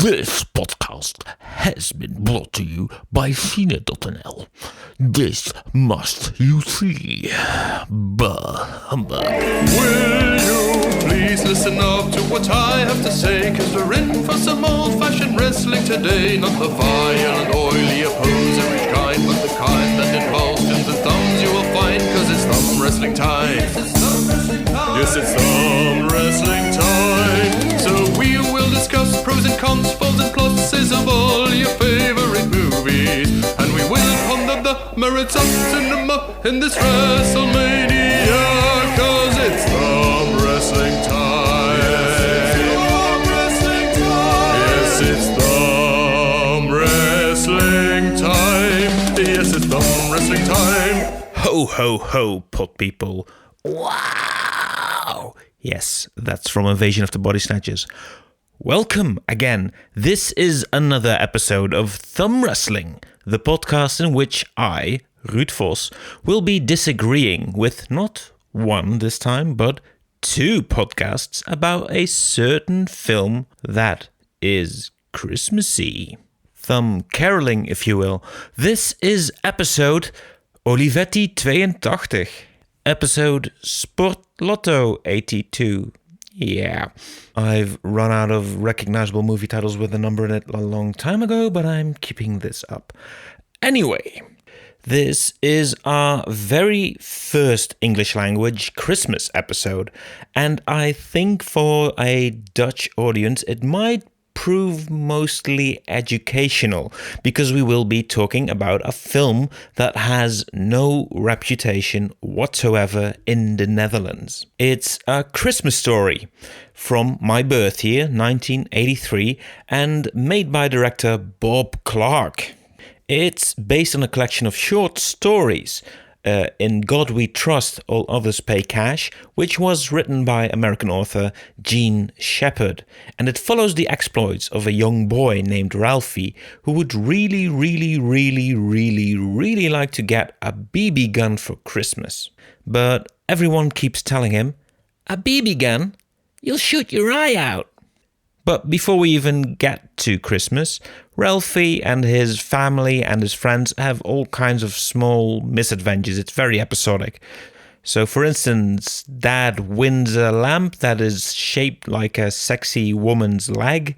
This podcast has been brought to you by Cine.nl. This must you see. Bah humbug. Will you please listen up to what I have to say? 'Cause we're in for some old-fashioned wrestling today. Not the violent, oily, opposerish kind, but the kind that involves pins and thumbs you will find. 'Cause it's thumb wrestling time. Yes, it's thumb wrestling time. So we will discuss pros and cons, faults and pluses of all your favorite movies. And we will ponder the merits of cinema in this WrestleMania. 'Cause it's thumb wrestling time. Yes, it's thumb wrestling time. Yes, it's thumb wrestling time. Ho, ho, ho, pot people. Wow! Yes, that's from Invasion of the Body Snatchers. Welcome again. This is another episode of Thumb Wrestling, the podcast in which I, Ruud Vos, will be disagreeing with not one this time, but two podcasts about a certain film that is Christmassy. Thumb caroling, if you will. This is episode Olivetti 82. Episode Sport Lotto 82. Yeah, I've run out of recognizable movie titles with a number in it a long time ago, but I'm keeping this up. Anyway, this is our very first English language Christmas episode, and I think for a Dutch audience it might prove mostly educational, because we will be talking about a film that has no reputation whatsoever in the Netherlands. It's A Christmas Story from my birth year, 1983, and made by director Bob Clark. It's based on a collection of short stories, In God We Trust, All Others Pay Cash, which was written by American author Gene Shepard, and it follows the exploits of a young boy named Ralphie who would really like to get a BB gun for Christmas. But everyone keeps telling him, "A BB gun? You'll shoot your eye out." But before we even get to Christmas, Ralphie and his family and his friends have all kinds of small misadventures. It's very episodic. So, for instance, Dad wins a lamp that is shaped like a sexy woman's leg.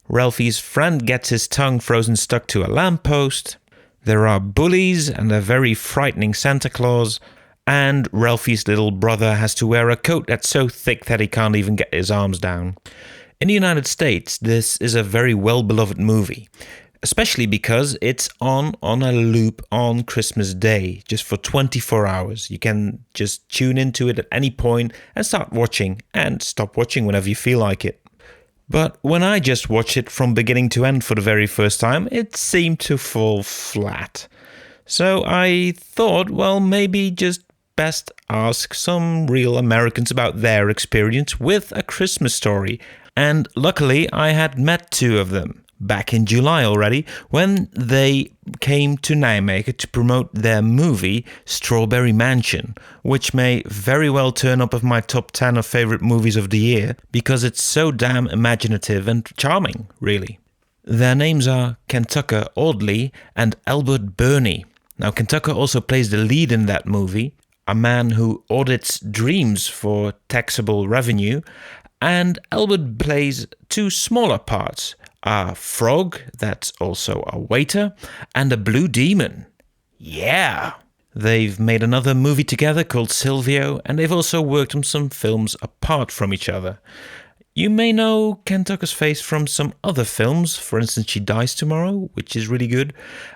Ralphie's friend gets his tongue frozen stuck to a lamppost. There are bullies and a very frightening Santa Claus. And Ralphie's little brother has to wear a coat that's so thick that he can't even get his arms down. In the United States, this is a very well-beloved movie, especially because it's on a loop on Christmas Day, just for 24 hours. You can just tune into it at any point and start watching, and stop watching whenever you feel like it. But when I just watched it from beginning to end for the very first time, it seemed to fall flat. So I thought, well, maybe just best ask some real Americans about their experience with A Christmas Story. And luckily, I had met two of them back in July already, when they came to Nijmegen to promote their movie Strawberry Mansion, which may very well turn up of my top 10 of favorite movies of the year, because it's so damn imaginative and charming, really. Their names are Kentucker Audley and Albert Birney. Now, Kentucker also plays the lead in that movie, a man who audits dreams for taxable revenue, and Albert plays two smaller parts, a frog that's also a waiter, and a blue demon. Yeah! They've made another movie together called Silvio, and they've also worked on some films apart from each other. You may know Kentucker's face from some other films, for instance She Dies Tomorrow, which is really good,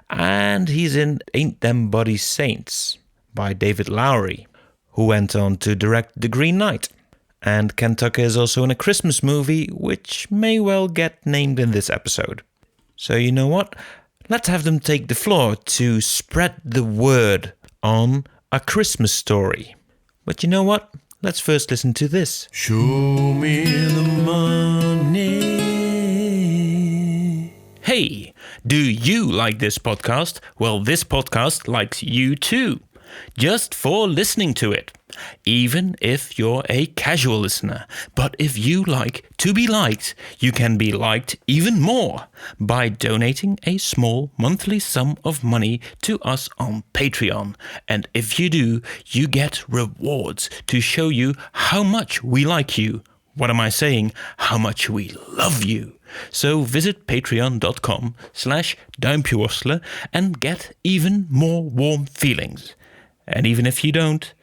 and he's in Ain't Them Body Saints by David Lowery, who went on to direct The Green Knight. And Kentucker is also in a Christmas movie, which may well get named in this episode. So you know what? Let's have them take the floor to spread the word on A Christmas Story. But you know what? Let's first listen to this. Show me the money. Hey, do you like this podcast? Well, this podcast likes you too, just for listening to it. even if you're a casual listener. But if you like to be liked, you can be liked even more by donating a small monthly sum of money to us on Patreon. And if you do, you get rewards to show you how much we like you. What am I saying? How much we love you. So visit patreon.com/duimpjeworstelen and get even more warm feelings. And even if you don't,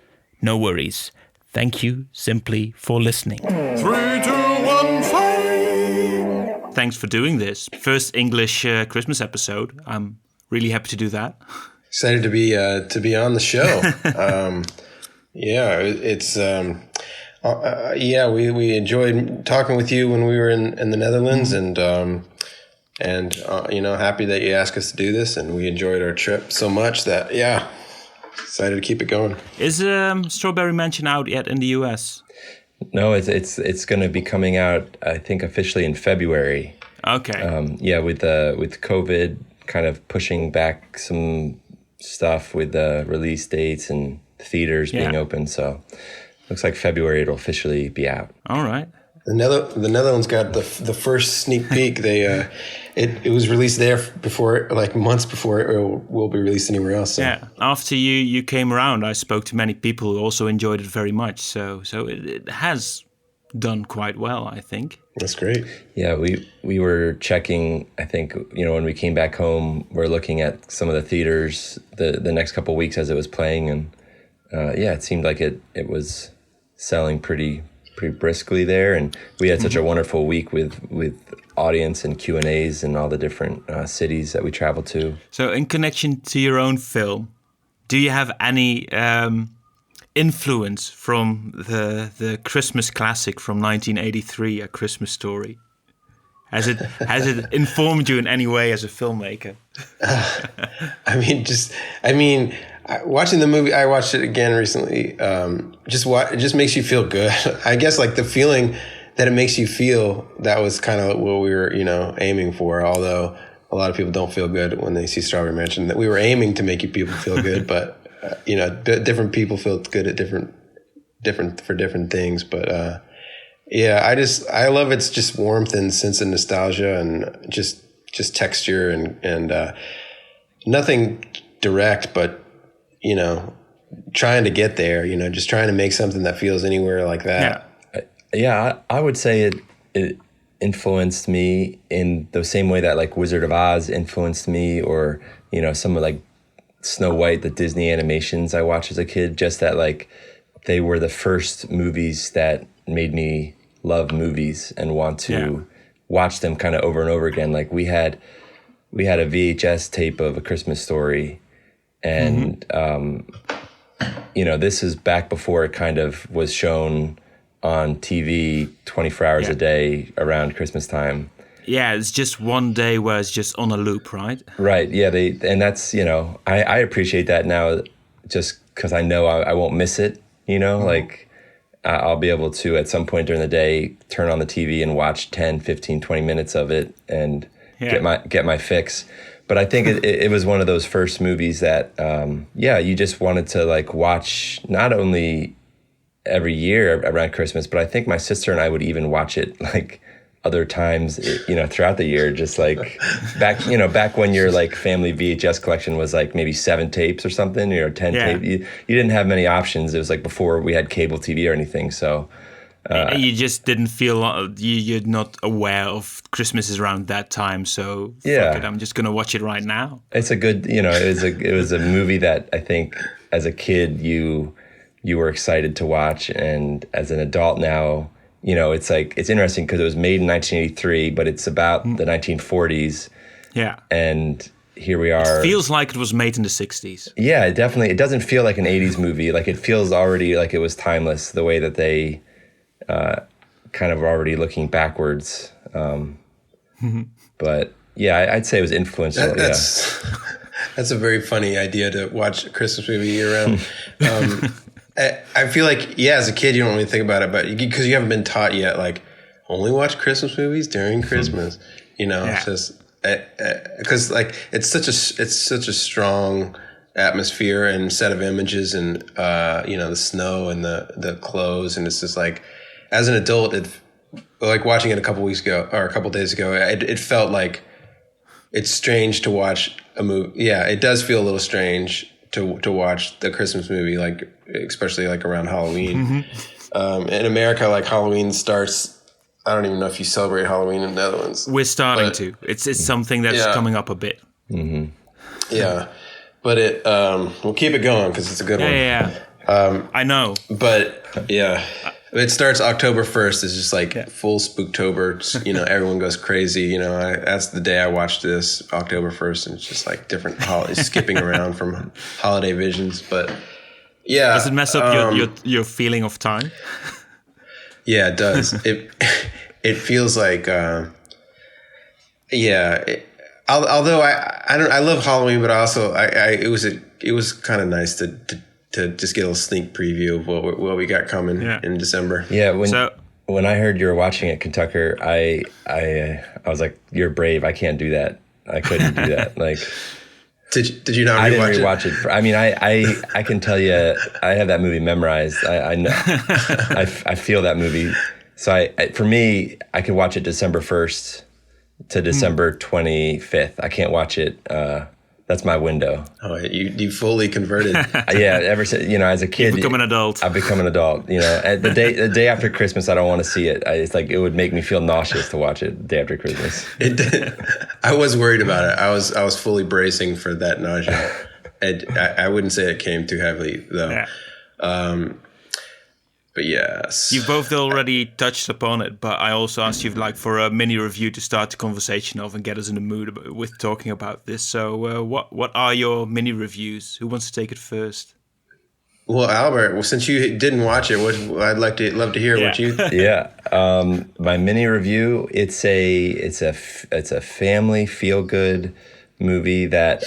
no worries. Thank you simply for listening. 3, 2, 1, fire! Thanks for doing this. First English Christmas episode. I'm really happy to do that. Excited to be on the show. We enjoyed talking with you when we were in the Netherlands, and happy that you asked us to do this, and we enjoyed our trip so much that excited to keep it going. Is Strawberry Mansion out yet in the US? No, it's going to be coming out, I think, officially in February. Okay. With COVID kind of pushing back some stuff with the release dates and theaters being open, so looks like February it'll officially be out. All right. The Netherlands got the first sneak peek. They it was released there before, like months before it will be released anywhere else. So. Yeah. After you came around, I spoke to many people who also enjoyed it very much. So it has done quite well, I think. That's great. Yeah, we were checking. I think when we came back home, we're looking at some of the theaters the next couple of weeks as it was playing, and it seemed like it was selling pretty briskly there, and we had such a wonderful week with audience and Q&As and all the different cities that we traveled to. So in connection to your own film, do you have any influence from the Christmas classic from 1983, A Christmas Story? Has it informed you in any way as a filmmaker? Watching the movie, I watched it again recently. It just makes you feel good. I guess like the feeling that it makes you feel, that was kind of what we were, aiming for. Although a lot of people don't feel good when they see Strawberry Mansion. That we were aiming to make people feel good, but different people feel good at different for different things. But I love its just warmth and sense of nostalgia and just texture and nothing direct, but trying to get there, just trying to make something that feels anywhere like that. Yeah, I would say it influenced me in the same way that like Wizard of Oz influenced me, or, some of like Snow White, the Disney animations I watched as a kid, just that like they were the first movies that made me love movies and want to watch them kind of over and over again. Like we had a VHS tape of A Christmas Story, and this is back before it kind of was shown on TV 24 hours a day around Christmas time. Yeah, it's just one day where it's just on a loop, right? Right. Yeah. And that's, I appreciate that now, just because I know I won't miss it. Like I'll be able to at some point during the day turn on the TV and watch 10, 15, 20 minutes of it and get my fix. But I think it was one of those first movies that, you just wanted to like watch not only every year around Christmas, but I think my sister and I would even watch it like other times, throughout the year, just like back when your like family VHS collection was like maybe 7 tapes or something, 10 tapes. You didn't have many options. It was like before we had cable TV or anything. So you just didn't feel you're not aware of Christmas is around that time. So fuck it, I'm just gonna watch it right now. It's a good, it was a movie that I think as a kid you were excited to watch, and as an adult now, it's like it's interesting because it was made in 1983, but it's about the 1940s. Yeah, and here we are. It feels like it was made in the 60s. Yeah, it definitely. It doesn't feel like an 80s movie. Like it feels already like it was timeless. The way that they kind of already looking backwards. But yeah, I'd say it was influential. That's a very funny idea to watch a Christmas movie year round. I feel like, as a kid, you don't really think about it, but because you haven't been taught yet, like, only watch Christmas movies during Christmas. It's just because like it's such a strong atmosphere and set of images, and the snow and the clothes, and it's just like, as an adult, like watching it a couple days ago, it felt like it's strange to watch a movie. Yeah, it does feel a little strange to watch the Christmas movie, like especially like around Halloween. In America, like Halloween starts. I don't even know if you celebrate Halloween in the Netherlands. We're starting to. It's something that's coming up a bit. Mm-hmm. Yeah, but we'll keep it going because it's a good one. Yeah. I know. But yeah, it starts October 1st. It's just like full Spooktober. Everyone goes crazy. That's the day I watched this, October 1st, and it's just like different holidays, skipping around from holiday visions. But yeah, does it mess up your feeling of time? Yeah, it does. It feels like although I love Halloween, but also it was kind of nice to just get a little sneak preview of what we got coming in December. Yeah, when I heard you were watching it, Kentucker, I was like, you're brave. I can't do that. I couldn't do that. Like, did you not? I didn't rewatch it. I mean, I can tell you, I have that movie memorized. I know, I feel that movie. So for me, I could watch it December 1st to December 25th. I can't watch it. That's my window. Oh, you fully converted. Yeah, ever since, as a kid, you've become an adult. I've become an adult. And the day after Christmas, I don't want to see it. It's like, it would make me feel nauseous to watch it the day after Christmas. I was worried about it. I was fully bracing for that nausea. I wouldn't say it came too heavily though. Yeah. But yes, you've both already touched upon it, but I also asked you for a mini review to start the conversation of and get us in the mood with talking about this. So what are your mini reviews? Who wants to take it first? Well, Albert, since you didn't watch it, I'd love to hear what you. Yeah, my mini review. It's a family feel good movie that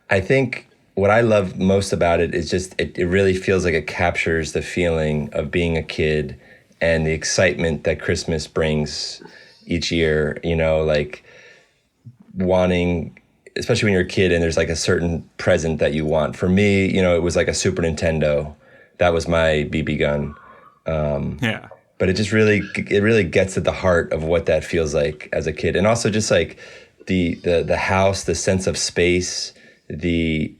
I think. What I love most about it is just it really feels like it captures the feeling of being a kid and the excitement that Christmas brings each year, like wanting, especially when you're a kid and there's like a certain present that you want. For me, it was like a Super Nintendo. That was my BB gun. But it just really gets at the heart of what that feels like as a kid. And also just like the house, the sense of space, the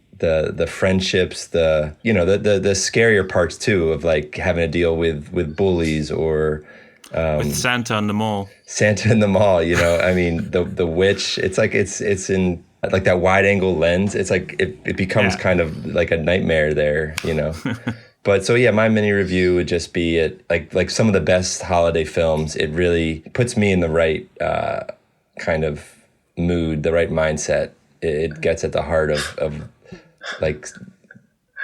friendships, the scarier parts too of like having to deal with bullies or with Santa in the mall. I mean the witch. It's like it's in like that wide angle lens. It's like it becomes kind of like a nightmare there. But so my mini review would just be like some of the best holiday films. It really puts me in the right kind of mood, the right mindset. It gets at the heart of like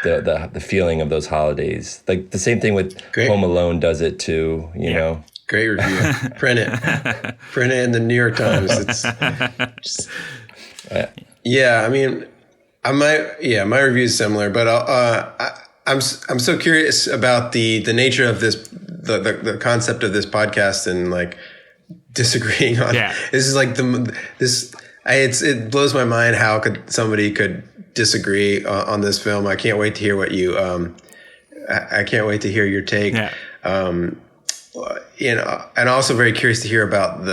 the feeling of those holidays. Like the same thing with Home Alone does it too, you know. Great review. Print it in the New York Times. It's just, I mean, my review is similar, but I'm so curious about the nature of this, the concept of this podcast, and like disagreeing on. This is like it blows my mind how somebody could disagree on this film. I can't wait to hear what you I can't wait to hear your take. And also very curious to hear about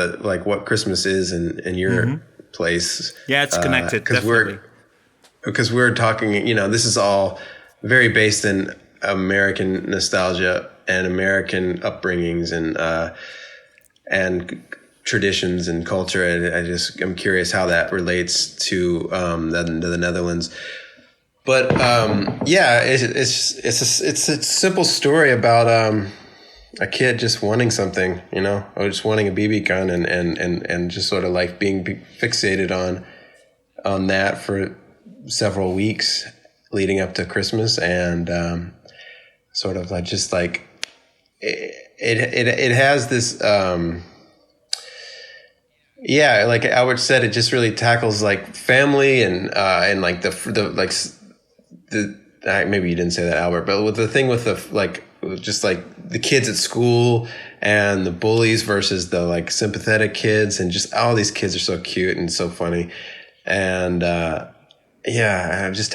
what Christmas is in your place. Yeah, it's connected because we're talking, this is all very based in American nostalgia and American upbringings and traditions and culture, and I'm curious how that relates to the Netherlands. But it's a simple story about a kid just wanting something, or just wanting a BB gun, and just sort of like being fixated on that for several weeks leading up to Christmas, and sort of it has this. Like Albert said, it just really tackles like family and like maybe you didn't say that, Albert, but with the thing with just like the kids at school and the bullies versus the like sympathetic kids, and just all these kids are so cute and so funny, and yeah, it just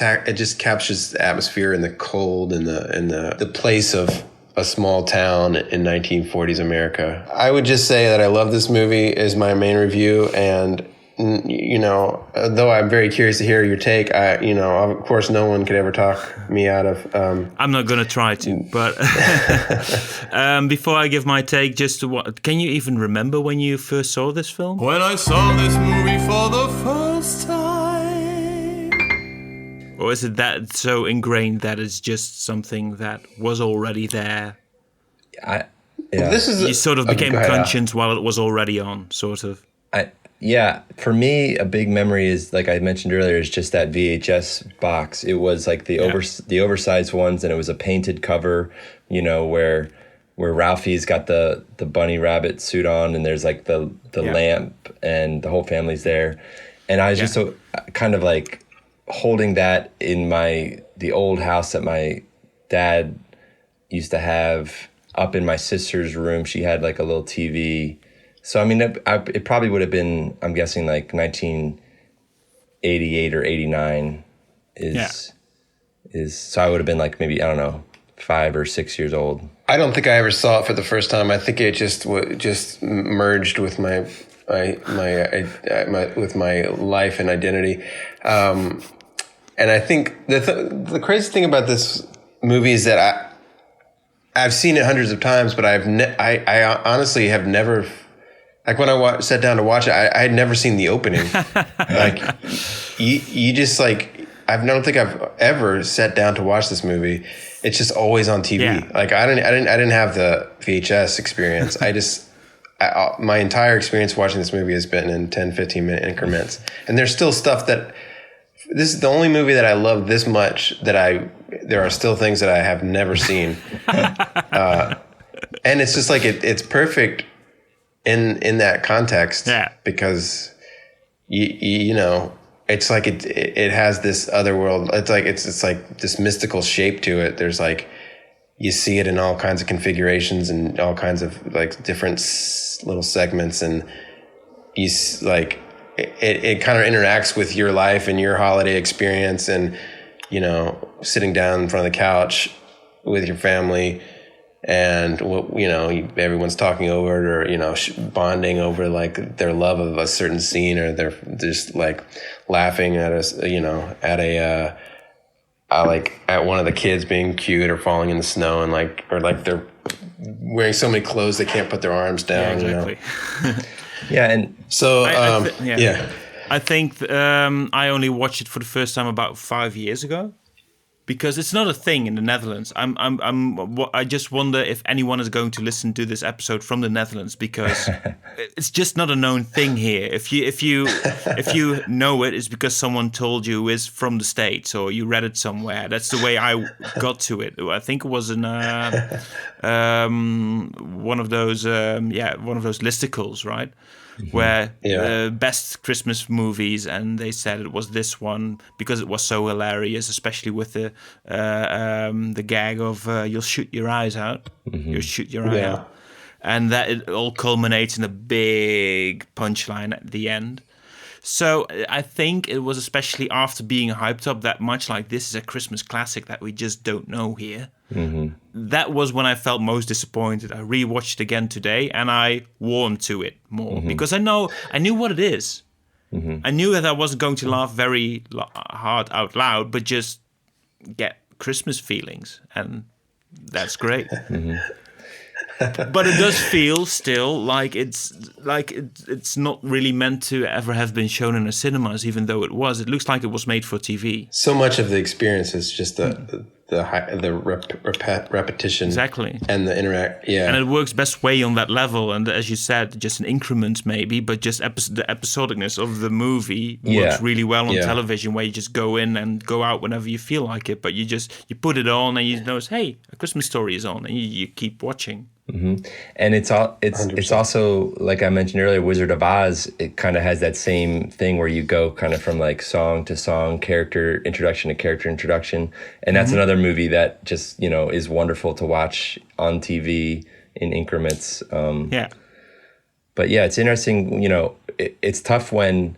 captures the atmosphere and the cold and the place of a small town in 1940s America. I would just say that I love this movie is my main review, and you know, though I'm very curious to hear your take, of course, no one could ever talk me out of. I'm not going to try to, but before I give my take, can you even remember when you first saw this film? When I saw this movie for the first time. Or is it that so ingrained that it's just something that was already there? You sort of became conscious while it was already on, sort of. Yeah, for me, a big memory is, like I mentioned earlier, is just that VHS box. It was like the oversized ones, and it was a painted cover, you know, where Ralphie's got the bunny rabbit suit on, and there's like the lamp, and the whole family's there. And I was just so kind of like holding that in the old house that my dad used to have up in my sister's room. She had like a little TV. So, I mean, it probably would have been, I'm guessing, like 1988 or 89 so I would have been like maybe, I don't know, 5 or 6 years old. I don't think I ever saw it for the first time. I think it just merged with my life and identity. And I think the crazy thing about this movie is that I've seen it hundreds of times, but I honestly have never. Like when I sat down to watch it, I had never seen the opening. Like you just like, I don't think I've ever sat down to watch this movie. It's just always on TV. Yeah. Like I didn't have the VHS experience. My entire experience watching this movie has been in 10, 15 minute increments. And there's still stuff this is the only movie that I love this much there are still things that I have never seen. And it's just like, it's perfect in that context, because you know, it's like it has this other world. It's like it's like this mystical shape to it. There's like, you see it in all kinds of configurations and all kinds of like different little segments, and you like it kind of interacts with your life and your holiday experience, and you know, sitting down in front of the couch with your family. And, you know, everyone's talking over it, or, you know, bonding over like their love of a certain scene, or they're just like laughing at us, you know, at at one of the kids being cute or falling in the snow, and like, or like they're wearing so many clothes they can't put their arms down. Yeah, exactly. You know? Yeah. And so, I think I only watched it for the first time about 5 years ago. Because it's not a thing in the Netherlands. I just wonder if anyone is going to listen to this episode from the Netherlands, because it's just not a known thing here. If you know it, it's because someone told you is from the States, or you read it somewhere. That's the way I got to it. I think it was in one of those listicles, right? Mm-hmm. Where best Christmas movies, and they said it was this one because it was so hilarious, especially with the gag of you'll shoot your eyes out, you'll shoot your eye out, and that it all culminates in a big punchline at the end. So I think it was especially after being hyped up that much, like this is a Christmas classic that we just don't know here. Mm-hmm. That was when I felt most disappointed. I rewatched it again today, and I warmed to it more because I knew what it is. Mm-hmm. I knew that I wasn't going to laugh very hard out loud, but just get Christmas feelings, and that's great. Mm-hmm. But it does feel still like it's not really meant to ever have been shown in the cinemas, even though it was. It looks like it was made for TV. So much of the experience is just the repetition, exactly, and the interact. Yeah, and it works best way on that level. And as you said, just in increments maybe, but just the episodicness of the movie works really well on television, where you just go in and go out whenever you feel like it. But you put it on, and you notice, hey, A Christmas Story is on, and you keep watching. Mm-hmm. And it's also, like I mentioned earlier, Wizard of Oz. It kind of has that same thing where you go kind of from like song to song, character introduction to character introduction, and that's another movie that just, you know, is wonderful to watch on TV in increments. But yeah, it's interesting. You know, it's tough when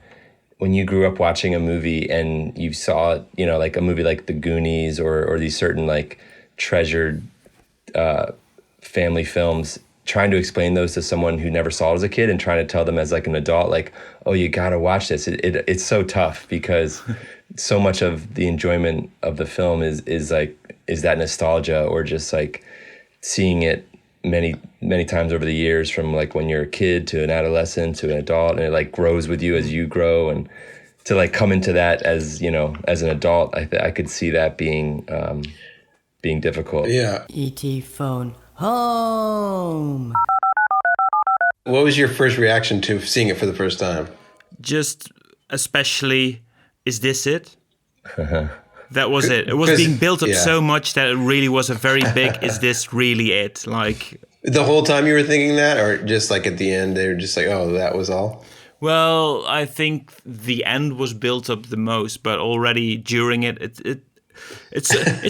when you grew up watching a movie and you saw, you know, like a movie like The Goonies or these certain like treasured family films, trying to explain those to someone who never saw it as a kid and trying to tell them as like an adult, like, oh, you gotta watch this. It's so tough because so much of the enjoyment of the film is that nostalgia, or just like seeing it many times over the years, from like when you're a kid to an adolescent to an adult, and it like grows with you as you grow, and to like come into that as, you know, as an adult, I could see that being difficult. Yeah. E.T. phone home. What was your first reaction to seeing it for the first time? Just especially, is this it? That was it. It was being built up so much that it really was a very big, is this really it? Like, the whole time you were thinking that, or just like at the end, they were just like, oh, that was all? well, I think the end was built up the most, but already during it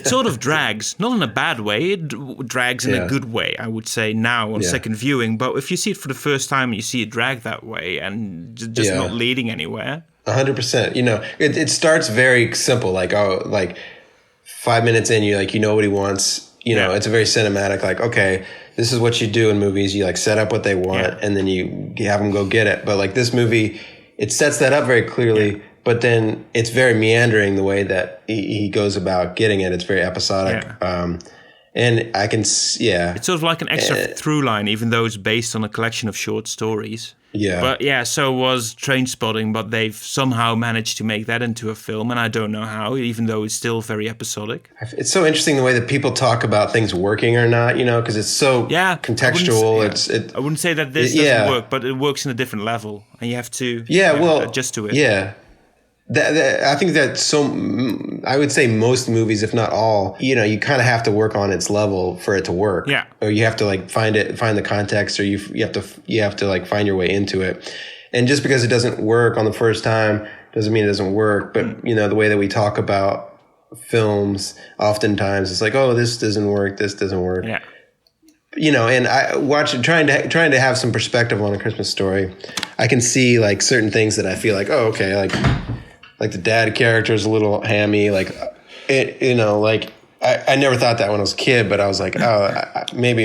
sort of drags, not in a bad way. It drags in a good way, I would say, now on second viewing. But if you see it for the first time, you see it drag that way and just not leading anywhere. 100%. You know, it starts very simple, like 5 minutes in, you know what he wants. You know, it's a very cinematic, like, okay, this is what you do in movies. You like set up what they want and then you have them go get it. But like this movie, it sets that up very clearly. But then it's very meandering the way that he goes about getting it. It's very episodic. And I can, It's sort of like an extra through line, even though it's based on a collection of short stories. Yeah. But so was Trainspotting, but they've somehow managed to make that into a film, and I don't know how, even though it's still very episodic. It's so interesting the way that people talk about things working or not, you know, because it's so contextual. I wouldn't say that this doesn't work, but it works in a different level, and you have to adjust to it. Yeah. I think that I would say most movies, if not all, you know, you kind of have to work on its level for it to work. Yeah. Or you have to like find the context, or you have to like find your way into it. And just because it doesn't work on the first time doesn't mean it doesn't work. But you know, the way that we talk about films, oftentimes it's like, oh, this doesn't work. This doesn't work. Yeah. You know, and trying to have some perspective on A Christmas Story, I can see like certain things that I feel like, oh, okay, like the dad character is a little hammy, like it, you know, like I never thought that when I was a kid, but I was like, oh, maybe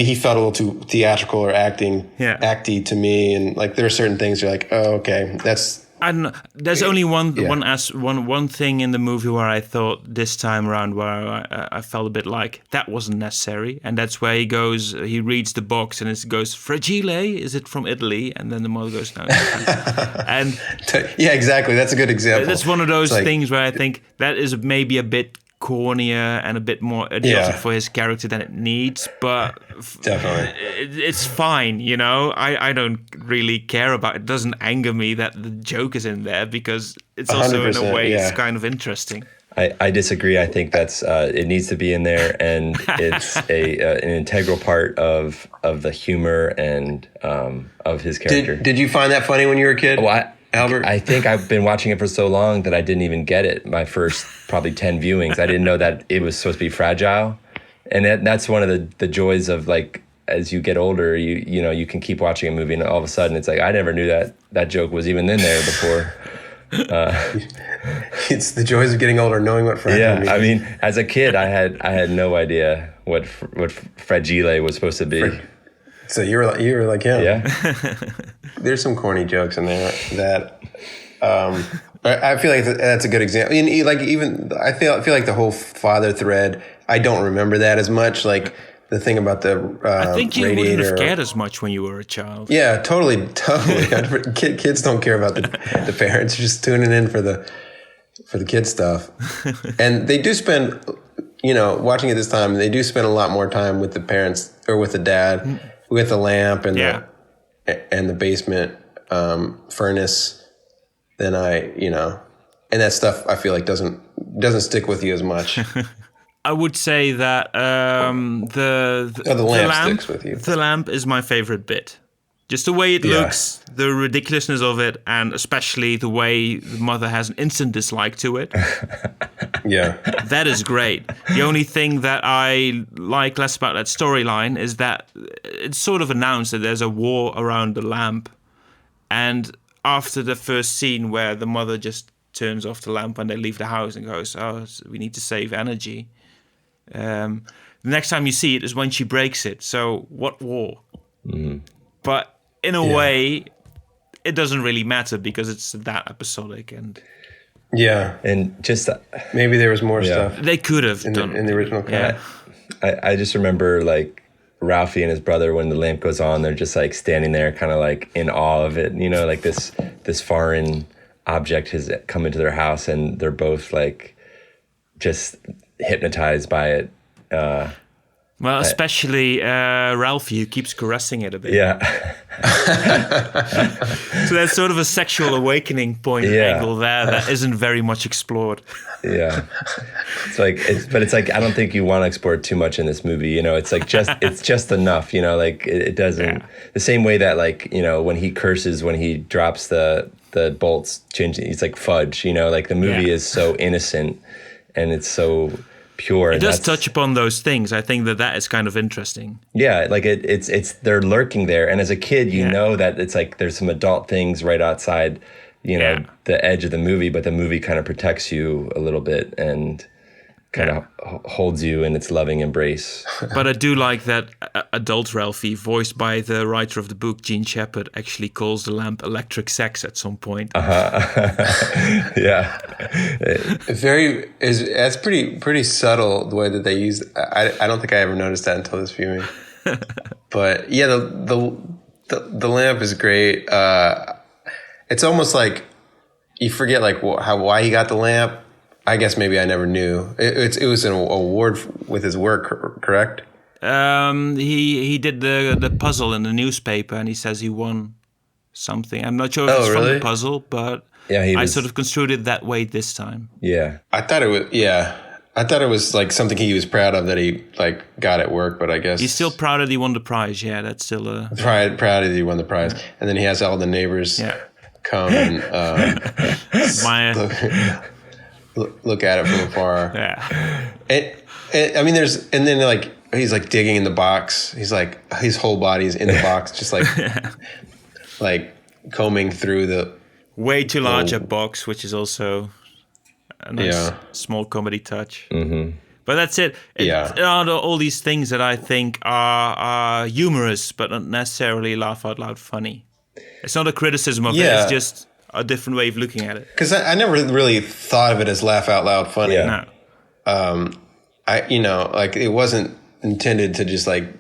he felt a little too theatrical or acty to me, and like there are certain things you're like, oh, okay, that's. I don't know. There's only one thing in the movie where I thought this time around where I felt a bit like that wasn't necessary, and that's where he reads the box and it goes, fragile, is it from Italy? And then the mother goes, no. And yeah, exactly. That's a good example. That's one of those things where I think that is maybe a bit cornier and a bit more idiotic for his character than it needs, but definitely it's fine, you know. I don't really care about it. It doesn't anger me that the joke is in there, because it's also in a way it's kind of interesting. I disagree. I think that's it needs to be in there, and it's an integral part of the humor and of his character. Did you find that funny when you were a kid? Albert? I think I've been watching it for so long that I didn't even get it. My first probably 10 viewings, I didn't know that it was supposed to be fragile. And that's one of the joys of, like, as you get older, you know, you can keep watching a movie and all of a sudden it's like, I never knew that joke was even in there before. It's the joys of getting older, knowing what fragile means. I mean, as a kid, I had no idea what fragile was supposed to be. So you were like him. Yeah. There's some corny jokes in there that I feel like that's a good example. And like even I feel like the whole father thread, I don't remember that as much. Like the thing about the I think you radiator. wouldn't have cared as much when you were a child. Yeah, totally. Kids don't care about the parents. Just tuning in for the kid stuff. And they do spend, you know, watching it this time, they do spend a lot more time with the parents or with the dad. With the lamp and the basement furnace, then and that stuff I feel like doesn't stick with you as much. I would say that the lamp sticks with you. The lamp is my favorite bit. Just the way it looks, the ridiculousness of it, and especially the way the mother has an instant dislike to it. Yeah. That is great. The only thing that I like less about that storyline is that it's sort of announced that there's a war around the lamp. And after the first scene where the mother just turns off the lamp when they leave the house and goes, "Oh, we need to save energy." The next time you see it is when she breaks it. So what war? But in a way, it doesn't really matter because it's that episodic and. Yeah, and just maybe there was more stuff they could have done in the original cut. Yeah. I just remember like Ralphie and his brother, when the lamp goes on, they're just like standing there, kind of like in awe of it. You know, like this foreign object has come into their house, and they're both like just hypnotized by it. Well, especially Ralphie, who keeps caressing it a bit. Yeah. So that's sort of a sexual awakening point angle there that isn't very much explored. Yeah. It's like I don't think you want to explore too much in this movie. You know, it's like it's just enough. You know, like it doesn't the same way that like, you know, when he curses when he drops the bolts, changing, he's like fudge. You know, like the movie is so innocent and it's so pure. It does touch upon those things. I think that is kind of interesting. Yeah, like it's they're lurking there, and as a kid, you know that it's like there's some adult things right outside, you know, the edge of the movie, but the movie kind of protects you a little bit and kind of holds you in its loving embrace. But I do like that adult Ralphie, voiced by the writer of the book, Gene Shepard, actually calls the lamp electric sex at some point. Yeah. That's pretty subtle the way that they use. I don't think I ever noticed that until this viewing. But yeah, the lamp is great. It's almost like you forget like why he got the lamp. I guess maybe I never knew. It was an award with his work, correct? He did the puzzle in the newspaper, and he says he won something. I'm not sure if it's from the puzzle, but I sort of construed it that way this time. Yeah, I thought it was like something he was proud of that he like got at work, but I guess he's still proud that he won the prize. Yeah, that's still proud that he won the prize, and then he has all the neighbors come and look at it from afar. Yeah. I mean, and then like he's like digging in the box. He's like his whole body's in the box, just like like combing through the way too large a box, which is also a nice small comedy touch. Mm-hmm. But that's it. All these things that I think are humorous, but not necessarily laugh out loud funny. It's not a criticism of it. It's just a different way of looking at it. Because I never really thought of it as laugh out loud funny. Yeah. No. Like it wasn't intended to just like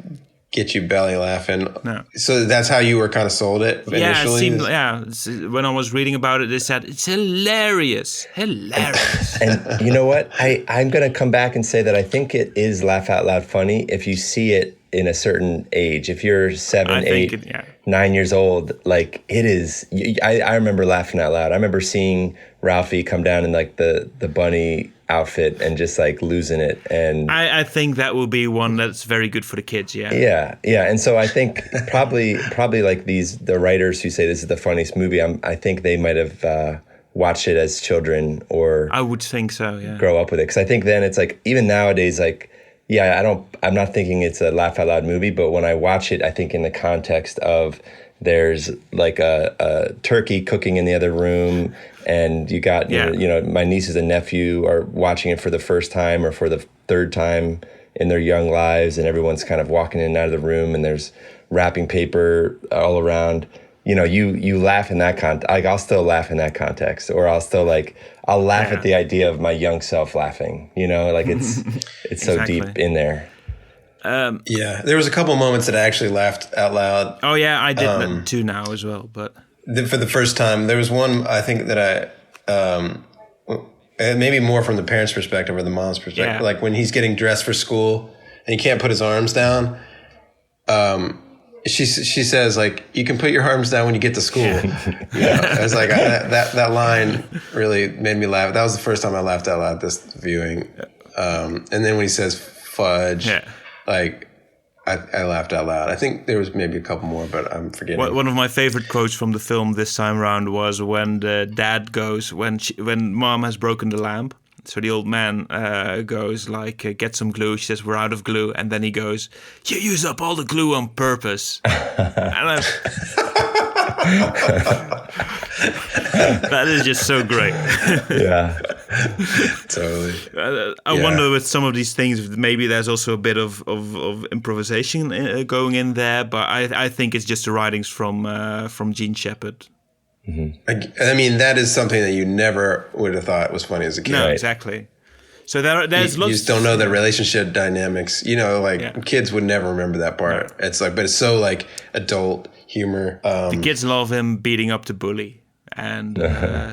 get you belly laughing. No. So that's how you were kind of sold it initially? It seemed, when I was reading about it, they said, it's hilarious. Hilarious. And you know what? I'm going to come back and say that I think it is laugh out loud funny if you see it in a certain age. If you're 7, 8, 9 years old, like it is. I remember laughing out loud. I remember seeing Ralphie come down in like the bunny outfit and just like losing it. And I think that will be one that's very good for the kids. Yeah. And so I think probably like the writers who say this is the funniest movie, I think they might have watched it as children, or I would think so. Yeah, grow up with it, because I think then it's like even nowadays, like. Yeah, I'm not thinking it's a laugh out loud movie, but when I watch it, I think in the context of there's like a turkey cooking in the other room, and you got you know my nieces and nephew are watching it for the first time or for the third time in their young lives, and everyone's kind of walking in and out of the room, and there's wrapping paper all around. You know, you laugh in that context. Like, I'll still laugh in that context, or I'll still I'll laugh at the idea of my young self laughing. You know, like it's so deep in there. There was a couple moments that I actually laughed out loud. Oh yeah, I did that too now as well. But for the first time, there was one I think that maybe more from the parents' perspective or the mom's perspective, like when he's getting dressed for school and he can't put his arms down. She says, like, you can put your arms down when you get to school. I was like, that line really made me laugh. That was the first time I laughed out loud this viewing. And then when he says fudge, like, I laughed out loud. I think there was maybe a couple more, but I'm forgetting. One of my favorite quotes from the film this time around was when the dad goes, when mom has broken the lamp. So the old man goes like, get some glue. She says, we're out of glue. And then he goes, you use up all the glue on purpose. And That is just so great. Yeah. Totally. I wonder with some of these things, maybe there's also a bit of improvisation going in there, but I think it's just the writings from Gene Shepard. I mean, that is something that you never would have thought was funny as a kid. No, exactly. So there's lots. You just don't know the relationship dynamics. You know, like kids would never remember that part. It's like, but it's so like adult humor. The kids love him beating up the bully and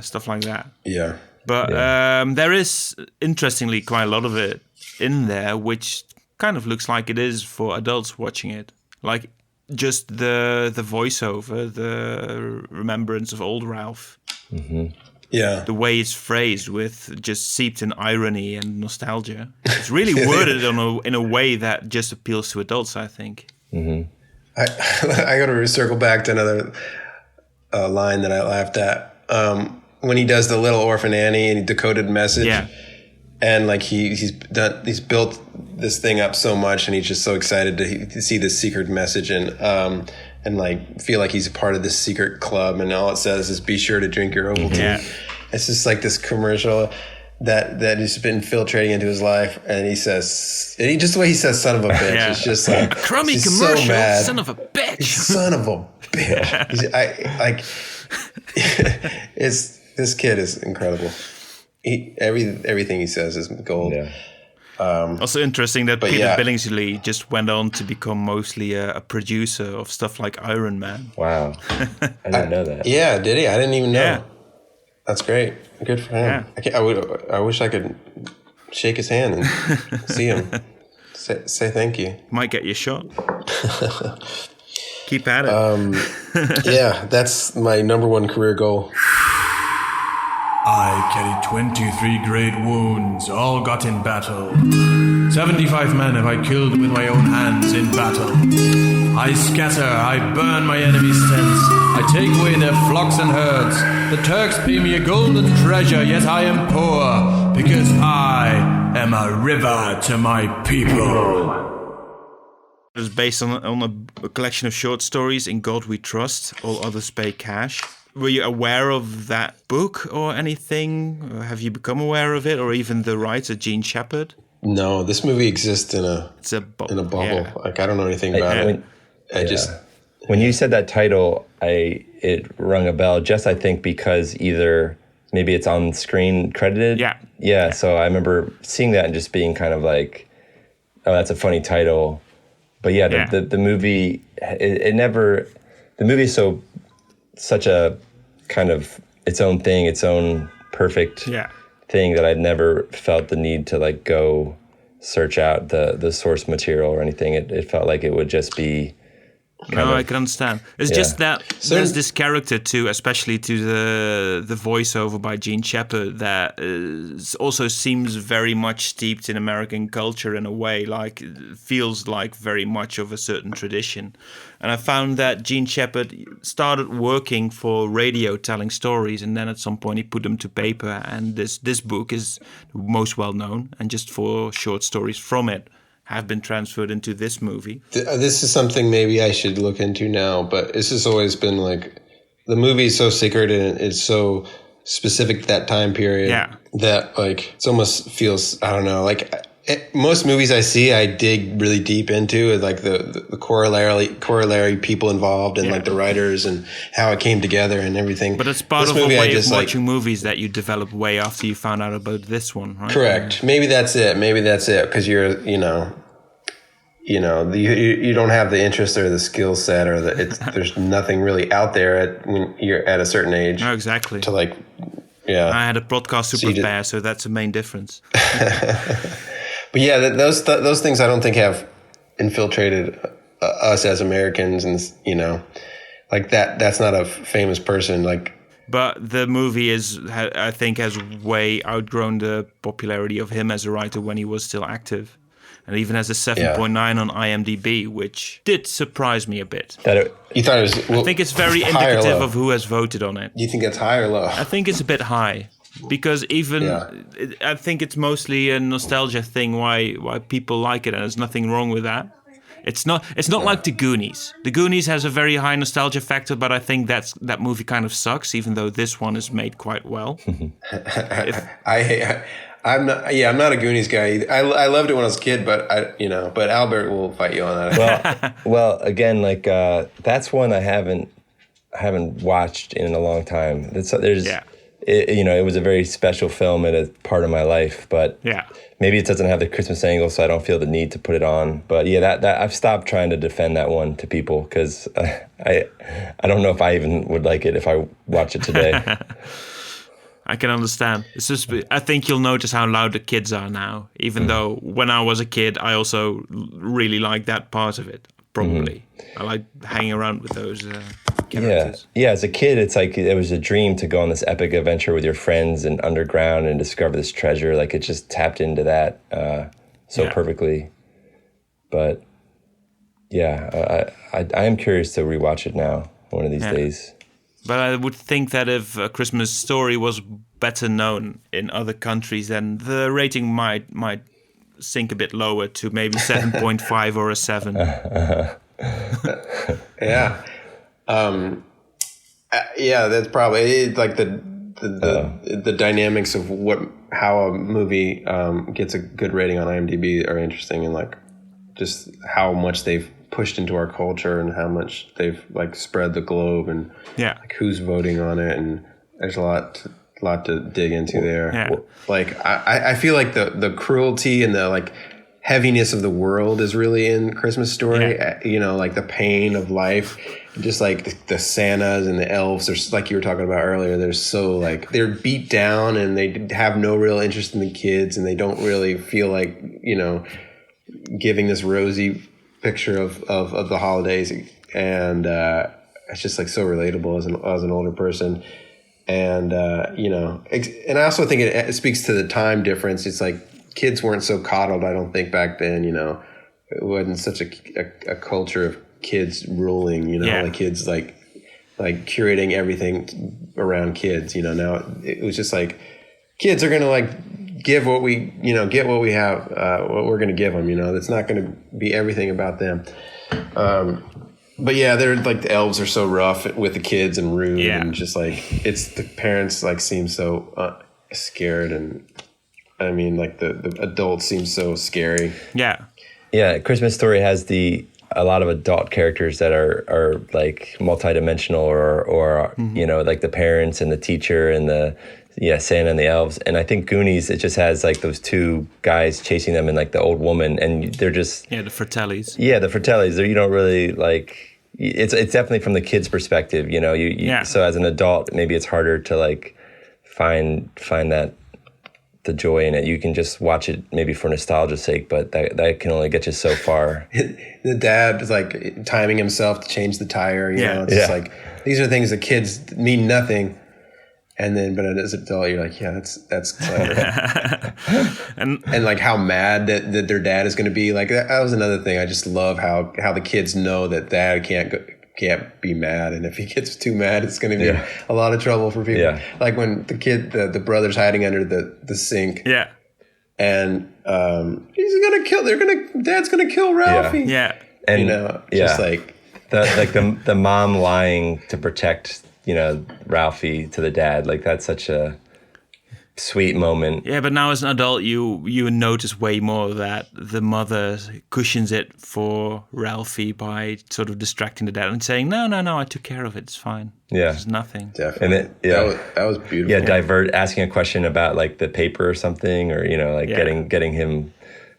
stuff like that. Yeah. But there is, interestingly, quite a lot of it in there, which kind of looks like it is for adults watching it. Like just the voiceover, the remembrance of old Ralph. Mm-hmm. Yeah. The way it's phrased with just seeped in irony and nostalgia. It's really worded in a way that just appeals to adults, I think. Mm-hmm. I got to circle back to another line that I laughed at. When he does the Little Orphan Annie and he decoded message. Yeah. And like he's built this thing up so much, and he's just so excited to see this secret message and like feel like he's a part of this secret club, and all it says is "Be sure to drink your Ovaltine." Yeah. It's just like this commercial that has been infiltrating into his life, and he says, and just the way he says "son of a bitch," Yeah. it's just like A crummy he's commercial, so mad. son of a bitch. Son of a bitch. This kid is incredible. Everything he says is gold. Yeah. Also interesting that But Peter yeah. Billingsley just went on to become mostly a producer of stuff like Iron Man. Wow. I didn't know that. Yeah, did he? I didn't even know. Yeah. That's great. Good for him. Yeah. I wish I could shake his hand and see him. Say thank you. Might get you shot. Keep at it. Yeah, that's my number one career goal. I carry 23 great wounds, all got in battle. 75 men have I killed with my own hands in battle. I scatter, I burn my enemies' tents. I take away their flocks and herds. The Turks pay me a golden treasure, yet I am poor, because I am a river to my people. It was based on a collection of short stories, In God We Trust, All Others Pay Cash. Were you aware of that book or anything? Or have you become aware of it, or even the writer, Gene Shepard? No, this movie exists in a bubble. Yeah. Like I don't know anything about it. When you said that title, it rung a bell. Just I think because either maybe it's on screen credited. Yeah. So I remember seeing that and just being kind of like, oh, that's a funny title. But the movie, it never. The movie is such a kind of its own thing, its own perfect thing that I'd never felt the need to like go search out the source material or anything. It felt like it would just be. I can understand. It's just that there's this character too, especially to the voiceover by Gene Shepard, that also seems very much steeped in American culture in a way, like it feels like very much of a certain tradition. And I found that Gene Shepard started working for radio telling stories, and then at some point he put them to paper, and this book is most well known, and just 4 short stories from it have been transferred into this movie. This is something maybe I should look into now, but this has always been like, the movie is so sacred and it's so specific to that time period that like it almost feels, I don't know, like most movies I see, I dig really deep into, like the corollary people involved and like the writers and how it came together and everything. But it's part of a way of watching movies that you develop way after you found out about this one, right? Correct. Maybe that's it. Because you're, you don't have the interest or the skill set or there's nothing really out there when you're at a certain age. No, exactly. To like, yeah. I had a podcast to prepare, so that's the main difference. But yeah, those things I don't think have infiltrated us as Americans, and like that's not a famous person. Like, but the movie I think, has way outgrown the popularity of him as a writer when he was still active, and even has a 7.9 on IMDb, which did surprise me a bit. You thought it was? I think it's very indicative of who has voted on it. Do you think it's high or low? I think it's a bit high. Because I think it's mostly a nostalgia thing why people like it, and there's nothing wrong with that. It's not like The Goonies. The Goonies has a very high nostalgia factor, but I think that movie kind of sucks, even though this one is made quite well. I'm not a Goonies guy either. I loved it when I was a kid, but but Albert will fight you on that. Well, again, like that's one I haven't watched in a long time. It was a very special film and a part of my life, but maybe it doesn't have the Christmas angle, so I don't feel the need to put it on. But yeah, that I've stopped trying to defend that one to people because I don't know if I even would like it if I watch it today. I can understand. It's just, I think you'll notice how loud the kids are now, even though when I was a kid, I also really liked that part of it. Probably. I like hanging around with those characters. Yeah, as a kid, it's like it was a dream to go on this epic adventure with your friends and underground and discover this treasure. Like it just tapped into that perfectly. But yeah, I am curious to rewatch it now one of these days. But I would think that if A Christmas Story was better known in other countries, then the rating might sink a bit lower to maybe 7.5 or a 7. Yeah. That's probably like the dynamics of how a movie gets a good rating on IMDb are interesting, and like just how much they've pushed into our culture and how much they've like spread the globe, and like who's voting on it, and there's a lot to dig into there. Yeah. Like I feel like the cruelty and the like heaviness of the world is really in Christmas Story. Like the pain of life, just like the Santas and the elves. There's, like you were talking about earlier, they're beat down and they have no real interest in the kids, and they don't really feel like giving this rosy picture of the holidays, and it's just like so relatable as an older person. And and I also think it speaks to the time difference. It's like kids weren't so coddled, I don't think, back then. It wasn't such a culture of kids ruling. Like kids like curating everything around kids. Now it was just like kids are gonna like give what we get what we have, what we're gonna give them. It's not gonna be everything about them. But yeah, they're like the elves are so rough with the kids and rude, and just like it's the parents like seem so scared, and I mean like the adults seem so scary. Yeah, Christmas Story has a lot of adult characters that are like multidimensional or like the parents and the teacher and the Santa and the elves. And I think Goonies, it just has like those two guys chasing them and like the old woman, and they're just the Fratellis. Yeah, the Fratellis. You don't really like. It's definitely from the kids' perspective. So as an adult, maybe it's harder to like find that the joy in it. You can just watch it maybe for nostalgia's sake, but that can only get you so far. The dad is like timing himself to change the tire. It's just like these are things that kids mean nothing. And then, but as an adult, you're like, that's clever. and like how mad that their dad is going to be. Like that was another thing. I just love how the kids know that dad can't be mad, and if he gets too mad, it's going to be a lot of trouble for people. Yeah. Like when the brother's hiding under the sink. Yeah. And dad's gonna kill Ralphie. Yeah. And just like the mom lying to protect Ralphie to the dad, like that's such a sweet moment. Yeah, but now as an adult, you notice way more that the mother cushions it for Ralphie by sort of distracting the dad and saying, no, I took care of it, it's fine. Yeah. There's nothing. Definitely. And that was beautiful. Yeah, asking a question about like the paper or something, or, getting him.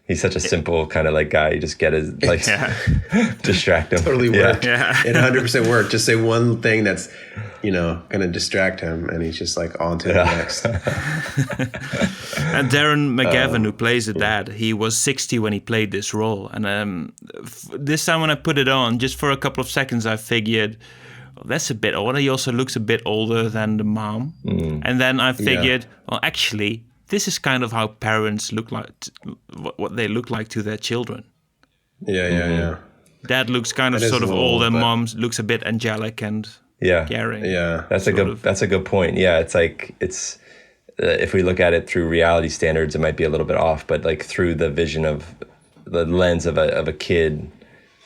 He's such a simple kind of like guy. You just get his like distract him. Totally worked. Yeah. It 100% worked. Just say one thing that's, going to distract him, and he's just like on to the next. And Darren McGavin, who plays the dad, he was 60 when he played this role. And this time when I put it on, just for a couple of seconds, I figured, that's a bit old. He also looks a bit older than the mom. And then I figured, well, actually, this is kind of how parents look like, what they look like to their children. Yeah. Dad looks kind of sort of old, and mom looks a bit angelic and caring. Yeah, that's a good point. Yeah, it's like if we look at it through reality standards, it might be a little bit off, but like through the vision of the lens of a kid,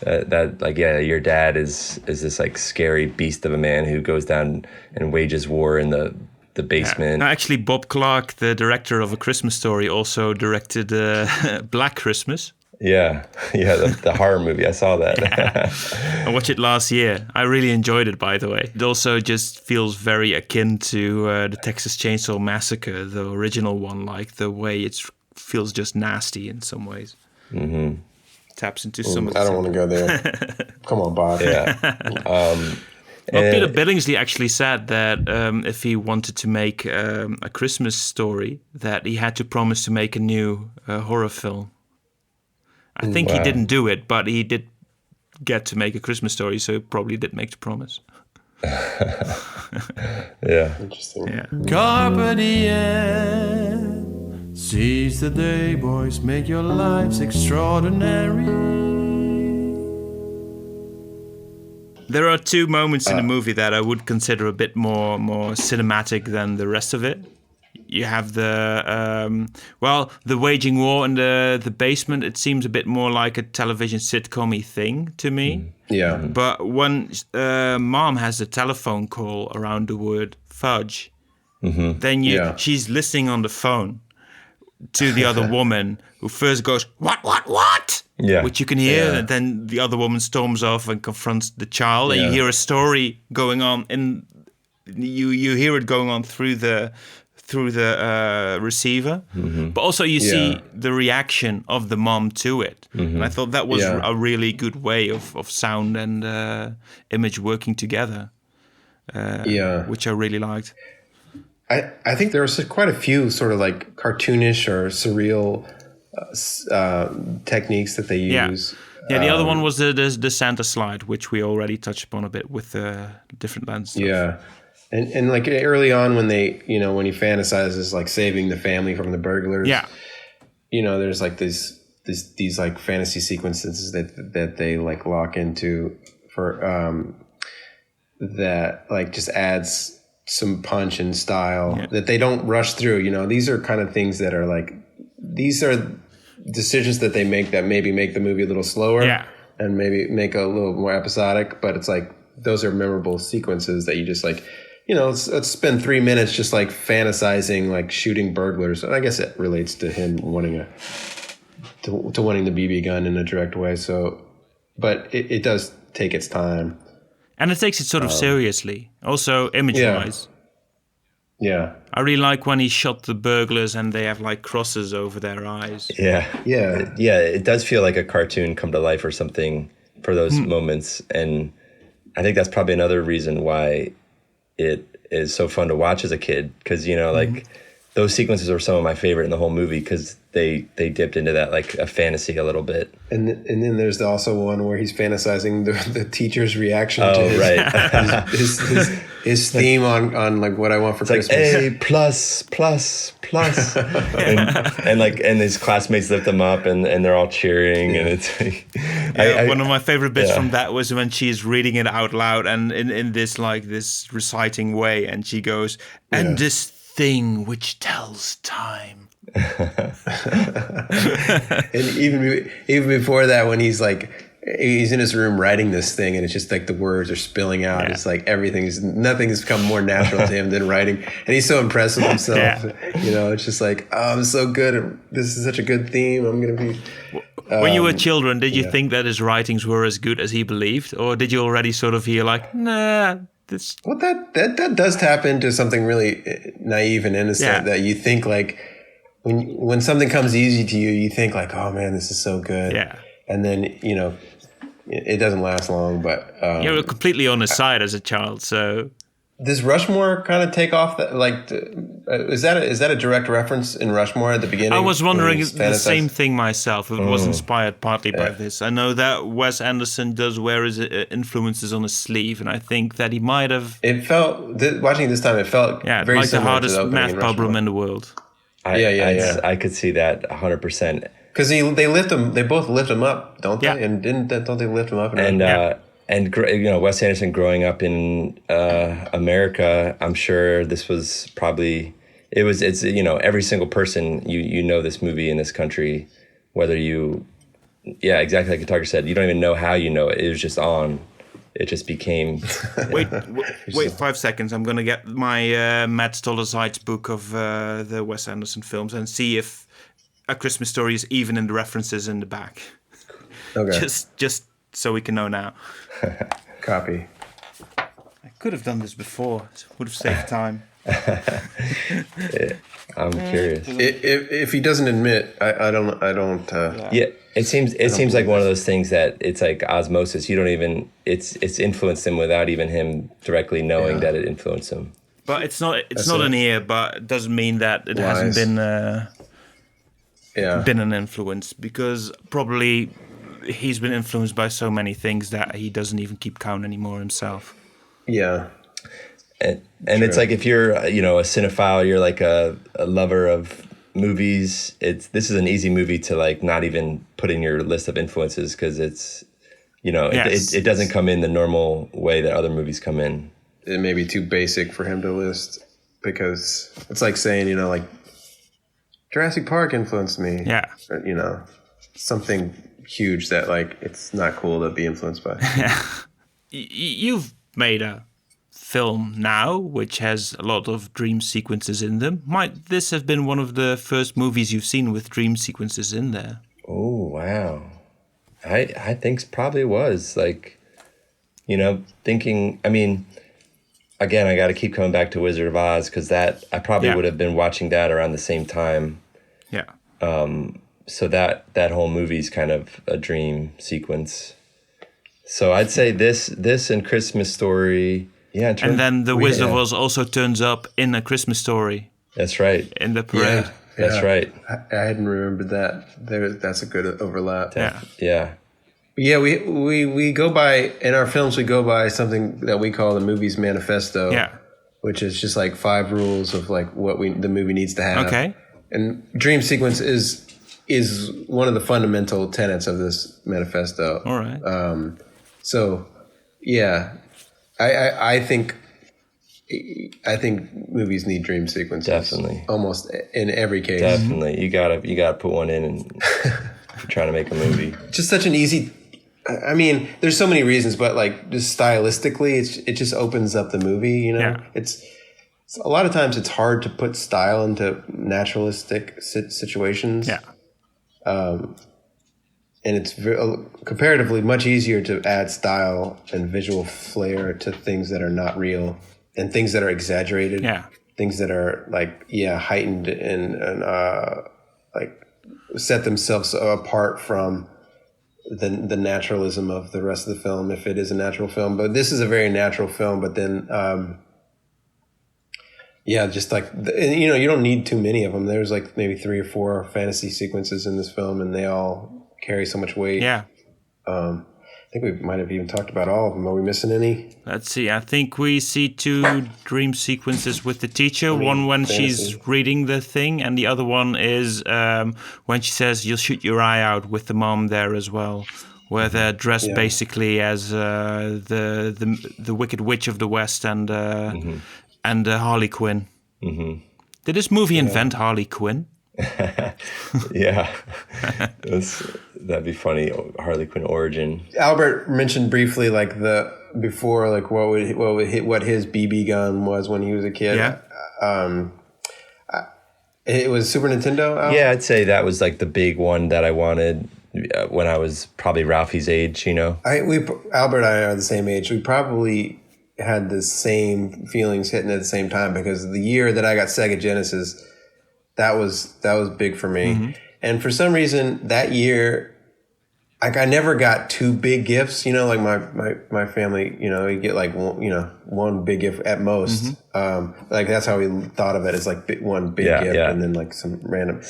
that like, yeah, your dad is this like scary beast of a man who goes down and wages war in the basement. Yeah. No, actually, Bob Clark, the director of A Christmas Story, also directed Black Christmas. Yeah, the horror movie. I saw that. I watched it last year. I really enjoyed it, by the way. It also just feels very akin to the Texas Chainsaw Massacre, the original one, like the way it feels just nasty in some ways. Mm-hmm. Taps into some of the I don't want to go there. Come on, Bob. Yeah. Well, Peter Billingsley actually said that if he wanted to make a Christmas story, that he had to promise to make a new horror film. I think he didn't do it, but he did get to make a Christmas story, so he probably did make the promise. Yeah. Interesting. Yeah. Carpe diem, seize the day, boys, make your lives extraordinary. There are two moments in the movie that I would consider a bit more cinematic than the rest of it. You have the waging war in the basement. It seems a bit more like a television sitcom-y thing to me. Yeah. But when mom has a telephone call around the word fudge, then she's listening on the phone to the other woman who first goes, what? Yeah. Which you can hear, and then the other woman storms off and confronts the child, and you hear a story going on, and you hear it going on through the receiver, but also you see the reaction of the mom to it. And I thought that was a really good way of sound and image working together, which I really liked. I think there was quite a few sort of like cartoonish or surreal techniques that they use. Yeah, the other one was the Santa slide, which we already touched upon a bit with the different lenses. Yeah. And like early on when when he fantasizes like saving the family from the burglars, there's like these like fantasy sequences that they like lock into for that like just adds some punch and style that they don't rush through. These are kind of things that are like, these are decisions that they make that maybe make the movie a little slower and maybe make a little more episodic, but it's like those are memorable sequences that you just like, let's spend 3 minutes just like fantasizing, like shooting burglars. And I guess it relates to him wanting to wanting the BB gun in a direct way. So, but it does take its time. And it takes it sort of seriously, also image-wise. Yeah. I really like when he shot the burglars and they have like crosses over their eyes. Yeah. It does feel like a cartoon come to life or something for those moments. And I think that's probably another reason why it is so fun to watch as a kid, because like those sequences are some of my favorite in the whole movie because they dipped into that like a fantasy a little bit. And then there's also one where he's fantasizing the teacher's reaction to his theme on like what I want for Christmas. Like A++++, and his classmates lift him up and they're all cheering and it's like, one of my favorite bits from that was when she's reading it out loud and in this like this reciting way, and she goes, and this thing which tells time. And even before that, when he's in his room writing this thing and it's just like the words are spilling out, it's like nothing has come more natural to him than writing, and he's so impressed with himself. It's just like, oh, I'm so good, this is such a good theme, I'm gonna be when you were children, did you think that his writings were as good as he believed, or did you already sort of hear like, nah, this? Well, that does tap into something really naive and innocent, that you think like when something comes easy to you, you think like, oh man, this is so good. Yeah. And then, it doesn't last long, but you were completely on his side as a child. So does Rushmore kind of take off that? Like, is that a direct reference in Rushmore at the beginning? I was wondering the same thing myself. It was inspired partly by this. I know that Wes Anderson does wear his influences on his sleeve, and I think that he might have. It felt watching this time. It felt very like the similar hardest to the math problem in the world. I could see that 100%. Because they both lift him up, don't they? Yeah. And don't they lift him up? And Wes Anderson growing up in America, I'm sure this was probably it's every single person you know this movie in this country, whether you yeah, exactly like Tucker said. You don't even know how you know it. It was just on. It just became. Wait 5 seconds. I'm gonna get my Matt Stollerzeit's book of the Wes Anderson films and see if A Christmas Story is even in the references in the back. Okay. Just so we can know now. Copy. I could have done this before. It would have saved time. I'm curious. If he doesn't admit, I don't. Yeah, it seems like one of those things that it's like osmosis. You don't even it's influenced him without even him directly knowing that it influenced him. But it's not an ear, but it doesn't mean that it hasn't been an influence, because probably he's been influenced by so many things that he doesn't even keep count anymore himself. Yeah. And it's like, if you're, a cinephile, you're like a lover of movies. This is an easy movie to like not even put in your list of influences, because it's, it doesn't come in the normal way that other movies come in. It may be too basic for him to list, because it's like saying, like Jurassic Park influenced me. Yeah. Or, something huge that like it's not cool to be influenced by. You've made a film now which has a lot of dream sequences in them. Might this have been one of the first movies you've seen with dream sequences in there? Oh, wow. I think probably was, like, thinking, I mean, again, I got to keep coming back to Wizard of Oz, because that I probably would have been watching that around the same time. Yeah. So that whole movie's kind of a dream sequence. So I'd say this and Christmas Story. Yeah, and then the Wizard of Oz also turns up in A Christmas Story. That's right. In the parade. Yeah, That's right. I hadn't remembered that. That's a good overlap. Yeah. Yeah, we go by, in our films, we go by something that we call the movie's manifesto. Yeah. Which is just like 5 rules of like what the movie needs to have. Okay. And dream sequence is one of the fundamental tenets of this manifesto. All right. So, yeah, I think movies need dream sequences. Definitely. Almost in every case. Definitely. You gotta put one in, and if you're trying to make a movie. Just such an easy. I mean, there's so many reasons, but like just stylistically, it just opens up the movie. Yeah. It's a lot of times it's hard to put style into naturalistic situations. Yeah. And it's comparatively much easier to add style and visual flair to things that are not real and things that are exaggerated. Yeah. Things that are like, heightened and like set themselves apart from the naturalism of the rest of the film, if it is a natural film. But this is a very natural film, but then, just like, you don't need too many of them. There's like maybe 3 or 4 fantasy sequences in this film, and they all carry so much weight. Yeah. I think we might have even talked about all of them. Are we missing any? Let's see. I think we see 2 dream sequences with the teacher. One when she's reading the thing, and the other one is when she says, "You'll shoot your eye out," with the mom there as well, where they're dressed basically as the Wicked Witch of the West and Harley Quinn. Mm-hmm. Did this movie invent Harley Quinn? Yeah. That'd be funny. Harley Quinn origin. Albert mentioned briefly like what his BB gun was when he was a kid. Yeah. It was Super Nintendo. Albert? Yeah, I'd say that was like the big one that I wanted when I was probably Ralphie's age. Albert and I are the same age. We probably had the same feelings hitting at the same time, because the year that I got Sega Genesis, that was big for me. Mm-hmm. And for some reason that year, like I never got 2 big gifts, like my family, you get like one big gift at most. Mm-hmm. Like that's how we thought of it, as like one big gift and then like some random.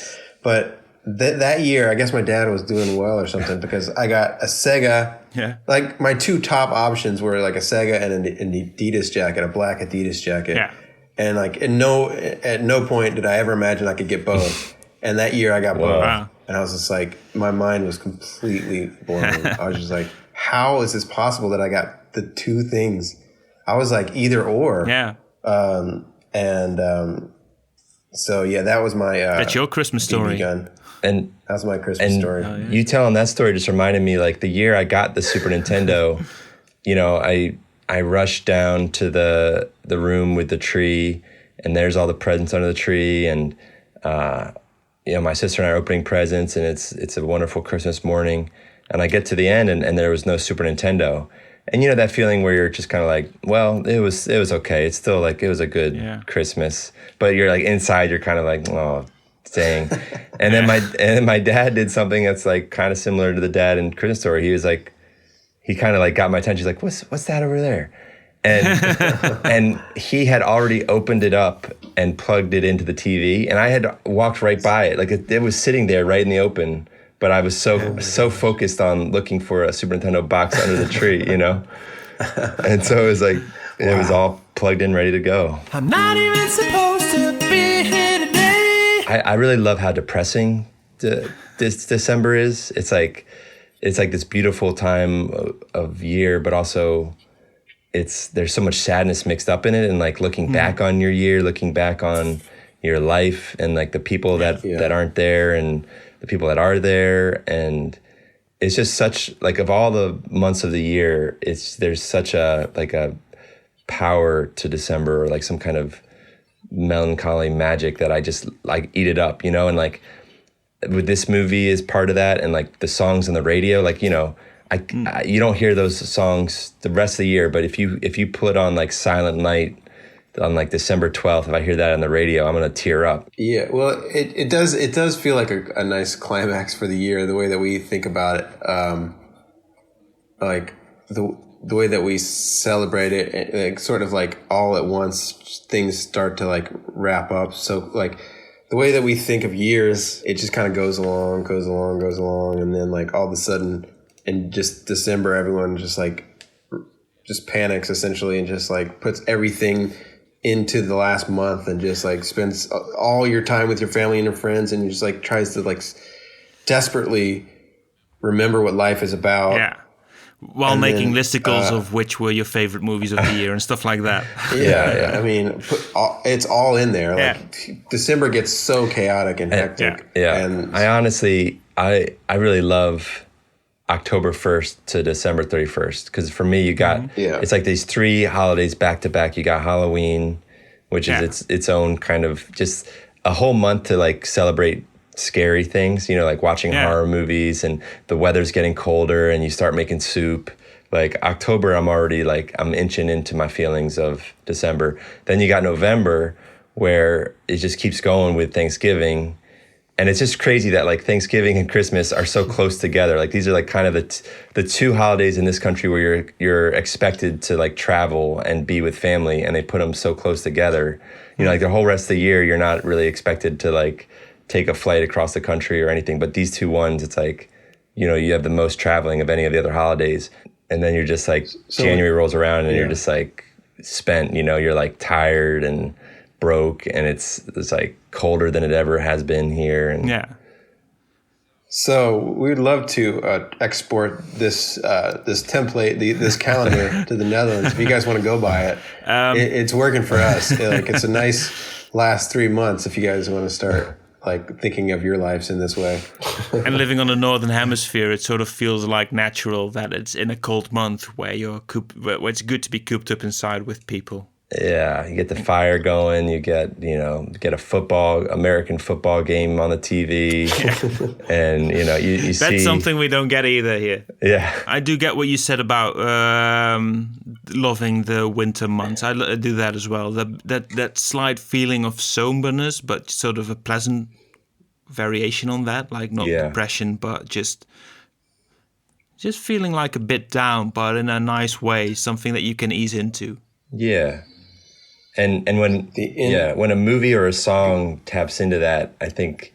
But that year, I guess my dad was doing well or something, because I got a Sega. Yeah. Like my 2 top options were like a Sega and an Adidas jacket, a black Adidas jacket. Yeah. And like at no point did I ever imagine I could get both. And that year I got both. Wow. And I was just like, my mind was completely blown. I was just like, how is this possible that I got the 2 things? I was like either or. Yeah. So yeah, that was my That's your Christmas BB story. gun. And That was my Christmas story. you telling that story just reminded me, like, the year I got the Super Nintendo, you know, I rushed down to the room with the tree, and there's all the presents under the tree, and you know, my sister and I are opening presents, and it's a wonderful Christmas morning. And I get to the end, and there was no Super Nintendo. And you know that feeling where you're just kind of like, well, it was okay. It's still like, it was a good Christmas. But you're like, inside, you're kind of like, oh, dang. And then my dad did something that's like kind of similar to the dad in Christmas Story. He was like, he kind of like got my attention. He's like, what's that over there? And and he had already opened it up and plugged it into the TV, and I had walked right by it. Like it was sitting there right in the open, but I was so focused on looking for a Super Nintendo box under the tree, you know? And so it was like, it was all plugged in, ready to go. I'm not even supposed to be here today. I really love how depressing this December is. It's like this beautiful time of year, but also there's so much sadness mixed up in it, and like looking back on your year, looking back on your life, and like the people that aren't there and the people that are there. And it's just such, like, of all the months of the year, there's such a power to December, or like some kind of melancholy magic that I just like eat it up, you know? And like with this movie is part of that, and like the songs on the radio, like, you know, you don't hear those songs the rest of the year, but if you put on like Silent Night on like December 12th, if I hear that on the radio, I'm gonna tear up. Yeah, well, it does feel like a nice climax for the year, the way that we think about it, like the way that we celebrate it, like sort of like all at once things start to like wrap up. So like the way that we think of years, it just kind of goes along, and then like all of a sudden in just December, everyone just panics essentially, and just like puts everything into the last month, and just like spends all your time with your family and your friends, and just like tries to like desperately remember what life is about. Yeah. While making listicles of which were your favorite movies of the year and stuff like that. Yeah. I mean, it's all in there. Like December gets so chaotic and hectic. And I honestly, I really love October 1st to December 31st, because for me, you got it's like these 3 holidays back to back. You got Halloween, which is its own kind of just a whole month to like celebrate scary things, you know, like watching horror movies, and the weather's getting colder and you start making soup. Like October, I'm inching into my feelings of December. Then you got November, where it just keeps going with Thanksgiving. And it's just crazy that like Thanksgiving and Christmas are so close together. Like these are like kind of the 2 holidays in this country where you're expected to like travel and be with family, and they put them so close together. You know, like the whole rest of the year, you're not really expected to like take a flight across the country or anything. But these 2 ones, it's like, you know, you have the most traveling of any of the other holidays. And then you're just like, January rolls around and you're just like spent, you know, you're like tired and broke, and it's like colder than it ever has been here. And so we'd love to export this template, this calendar to the Netherlands. If you guys want to go by it, it's working for us. Like it's a nice last 3 months if you guys want to start like thinking of your lives in this way. And living on the northern hemisphere, it sort of feels like natural that it's in a cold month where where it's good to be cooped up inside with people. Yeah, you get the fire going. You get a American football game on the TV, and you know you see. That's something we don't get either here. Yeah, I do get what you said about loving the winter months. I do that as well. That slight feeling of somberness, but sort of a pleasant variation on that, like not depression, but just feeling like a bit down, but in a nice way, something that you can ease into. Yeah. And when when a movie or a song taps into that, I think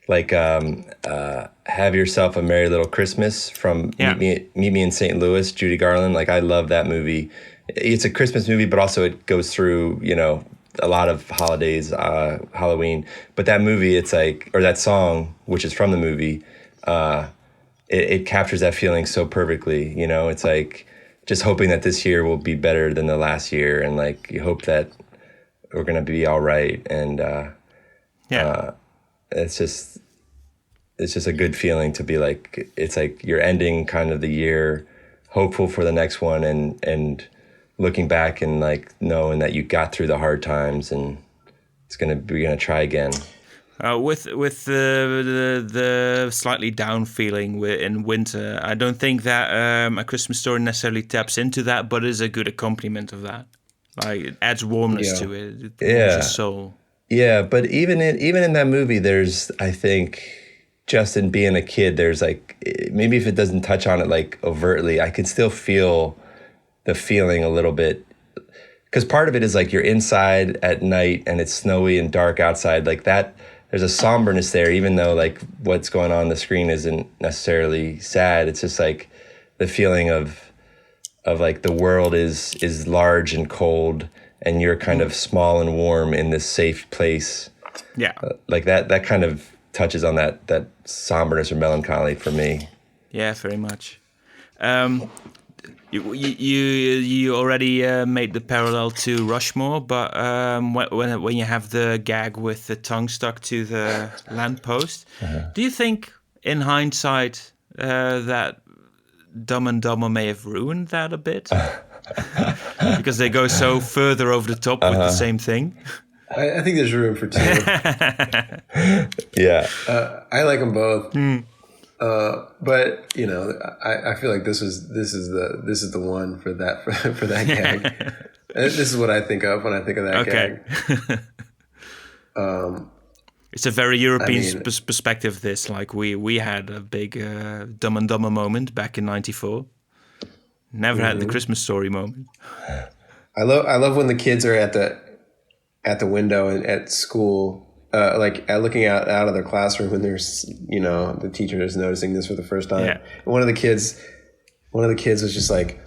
like Have Yourself a Merry Little Christmas from Meet Me in St. Louis, Judy Garland. Like I love that movie. It's a Christmas movie, but also it goes through, you know, a lot of holidays, Halloween. But that movie, it's like, or that song, which is from the movie, it captures that feeling so perfectly. You know, it's like just hoping that this year will be better than the last year, and like you hope that we're gonna be all right. And Yeah. It's just a good feeling to be like, it's like you're ending kind of the year hopeful for the next one, and looking back and like knowing that you got through the hard times, and we're gonna try again. With the slightly down feeling in winter, I don't think that A Christmas Story necessarily taps into that, but is a good accompaniment of that. Like, it adds warmness to it. It warms your soul. Yeah, but even in that movie, there's, I think, Justin being a kid, there's like, maybe if it doesn't touch on it like overtly, I could still feel the feeling a little bit. Because part of it is like you're inside at night and it's snowy and dark outside, like that. There's a somberness there, even though like what's going on the screen isn't necessarily sad. It's just like the feeling of like the world is large and cold, and you're kind of small and warm in this safe place. Yeah, like that kind of touches on that somberness or melancholy for me. Yeah, very much. You already made the parallel to Rushmore, but when you have the gag with the tongue stuck to the lamppost, do you think, in hindsight, that Dumb and Dumber may have ruined that a bit? Because they go so further over the top with the same thing. I think there's room for two. Yeah, I like them both. But you know, I feel like this is the one for that for that gag. This is what I think of when I think of that gag. It's a very European perspective. This, like, we had a big Dumb and Dumber moment back in '94. Never had the Christmas Story moment. I love when the kids are at the window and at school. Looking out of their classroom when there's, you know, the teacher is noticing this for the first time. Yeah. And one of the kids was just like,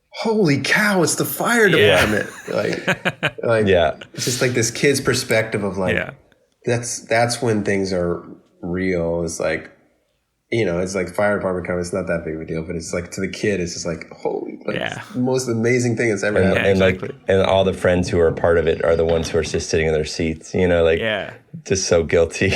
"Holy cow, it's the fire department!" Yeah. It's just like this kid's perspective of like, that's when things are real. It's like, you know, it's like fire department coming. It's not that big of a deal, but it's like to the kid, it's just like, holy, it's the most amazing thing that's ever happened. And like, and all the friends who are a part of it are the ones who are just sitting in their seats, you know, like, just so guilty.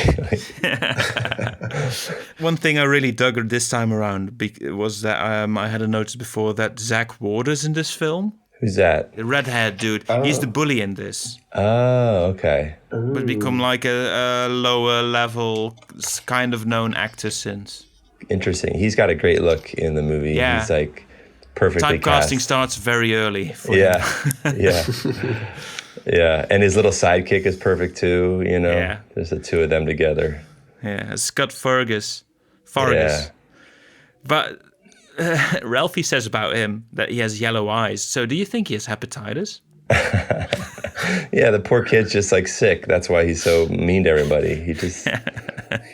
One thing I really dug this time around was that I had a notice before that Zach Waters in this film. Who's that? The red-haired dude. He's the bully in this. Oh, okay. But become like a lower level kind of known actor since. Interesting. He's got a great look in the movie. Yeah. He's like perfectly Typecasting cast. starts very early for him. Yeah. Yeah. And his little sidekick is perfect too, you know. Yeah. There's the two of them together. Yeah, Scott Fargus. Yeah. But Ralphie says about him that he has yellow eyes. So do you think he has hepatitis? Yeah, the poor kid's just like sick. That's why he's so mean to everybody. He just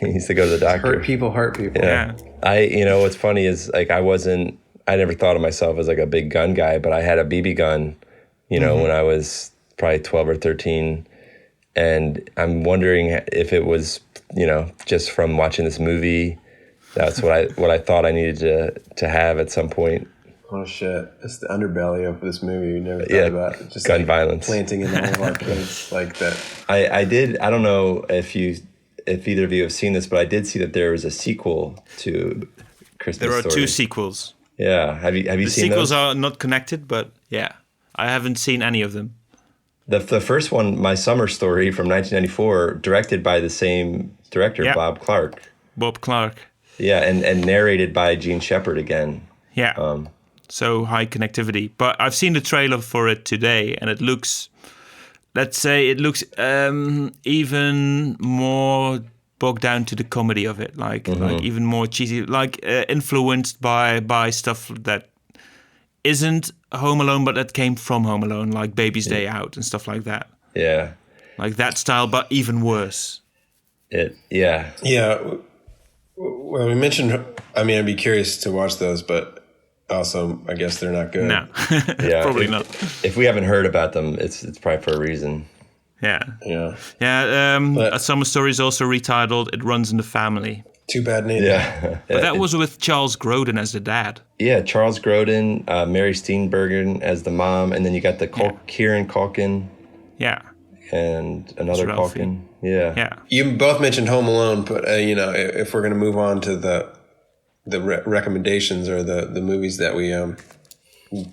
he needs to go to the doctor. Hurt people. Yeah. You know, what's funny is like I never thought of myself as like a big gun guy, but I had a BB gun, you know, when I was probably 12 or 13. And I'm wondering if it was, you know, just from watching this movie. That's what I thought I needed to have at some point. Oh shit! It's the underbelly of this movie. We never thought about it. Just gun like violence planting in all of our kids like that. I don't know if either of you have seen this, but I did see that there was a sequel to Christmas Story. There are 2 sequels. Yeah, have you The seen sequels those? are not connected, but yeah, I haven't seen any of them. The first one, My Summer Story from 1994, directed by the same director, Bob Clark. Bob Clark. Yeah, and narrated by Gene Shepard again. Yeah. So high connectivity. But I've seen the trailer for it today, and it looks, even more bogged down to the comedy of it, like even more cheesy, like influenced by stuff that isn't Home Alone, but that came from Home Alone, like Baby's Day Out and stuff like that. Yeah. Like that style, but even worse. Yeah. Well, we mentioned, I mean, I'd be curious to watch those, but also, I guess they're not good. No, Yeah, probably not. If we haven't heard about them, it's probably for a reason. Yeah. But A Summer Story is also retitled It Runs in the Family. Too bad name. Yeah. But that was with Charles Grodin as the dad. Yeah, Charles Grodin, Mary Steenburgen as the mom, and then you got the Kieran Culkin. Yeah. and another Ralphie. Culkin. Yeah. Yeah. You both mentioned Home Alone, but if we're going to move on to the recommendations or the movies that we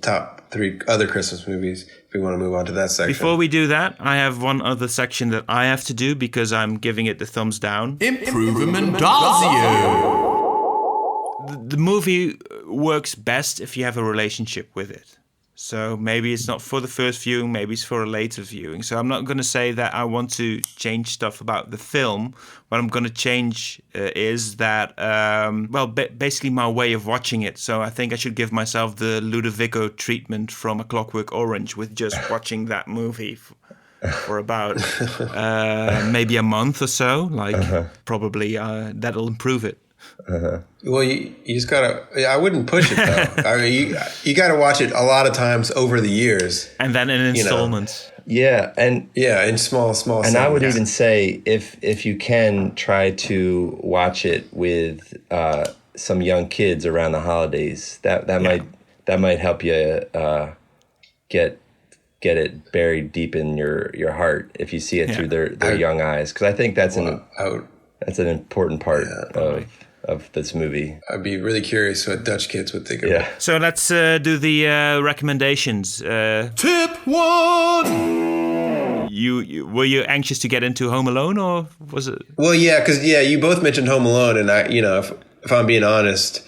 top 3 other Christmas movies, if we want to move on to that section. Before we do that, I have one other section that I have to do because I'm giving it the thumbs down. Improvementario. The movie works best if you have a relationship with it. So maybe it's not for the first viewing, maybe it's for a later viewing. So I'm not going to say that I want to change stuff about the film. What I'm going to change is that, basically my way of watching it. So I think I should give myself the Ludovico treatment from A Clockwork Orange with just watching that movie for about maybe a month or so. Probably that'll improve it. Well, you just gotta. I wouldn't push it though. I mean, you gotta watch it a lot of times over the years, and then in installments. Yeah, and in small. And I would even say if you can try to watch it with some young kids around the holidays, that might help you get it buried deep in your heart if you see it through their young eyes, because I think that's an important part of this movie. I'd be really curious what Dutch kids would think of it. So let's do the recommendations. Tip 1. Were you anxious to get into Home Alone, or was it? Well, yeah, because you both mentioned Home Alone, and I, if I'm being honest,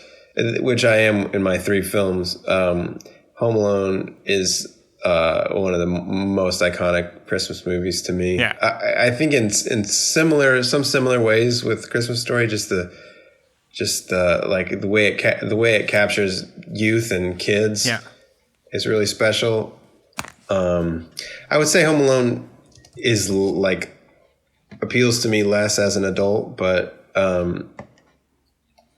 which I am in my 3 films, Home Alone is one of the most iconic Christmas movies to me. Yeah. I think in similar ways with Christmas Story, just the way it captures youth and kids is really special. I would say Home Alone is appeals to me less as an adult, but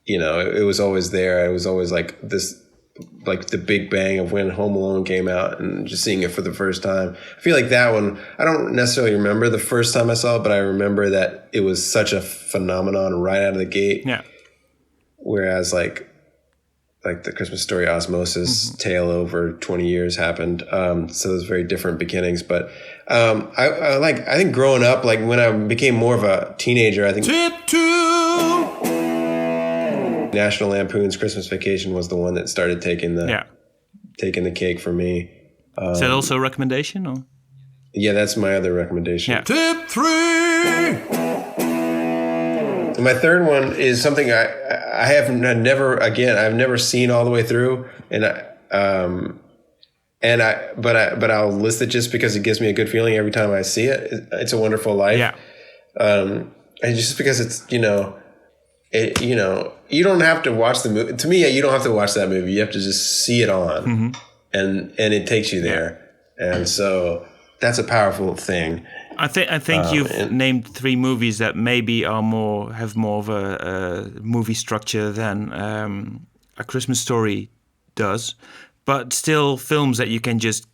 it was always there. It was always the big bang of when Home Alone came out and just seeing it for the first time. I feel like that one, I don't necessarily remember the first time I saw it, but I remember that it was such a phenomenon right out of the gate. Yeah. Whereas like the Christmas Story osmosis tale over 20 years happened. So it was very different beginnings. But I think growing up, like when I became more of a teenager, I think Tip 2. National Lampoon's Christmas Vacation was the one that started taking the cake for me. Is that also a recommendation? Or? Yeah, that's my other recommendation. Yeah. Tip 3. My third one is something I've never seen all the way through, but I'll list it just because it gives me a good feeling every time I see it. It's a Wonderful Life. Yeah. And just because it's you don't have to watch the movie. To me, you don't have to watch that movie. You have to just see it on, and it takes you there. And so that's a powerful thing. I think you've named 3 movies that maybe have more of a movie structure than A Christmas Story does, but still films that you can just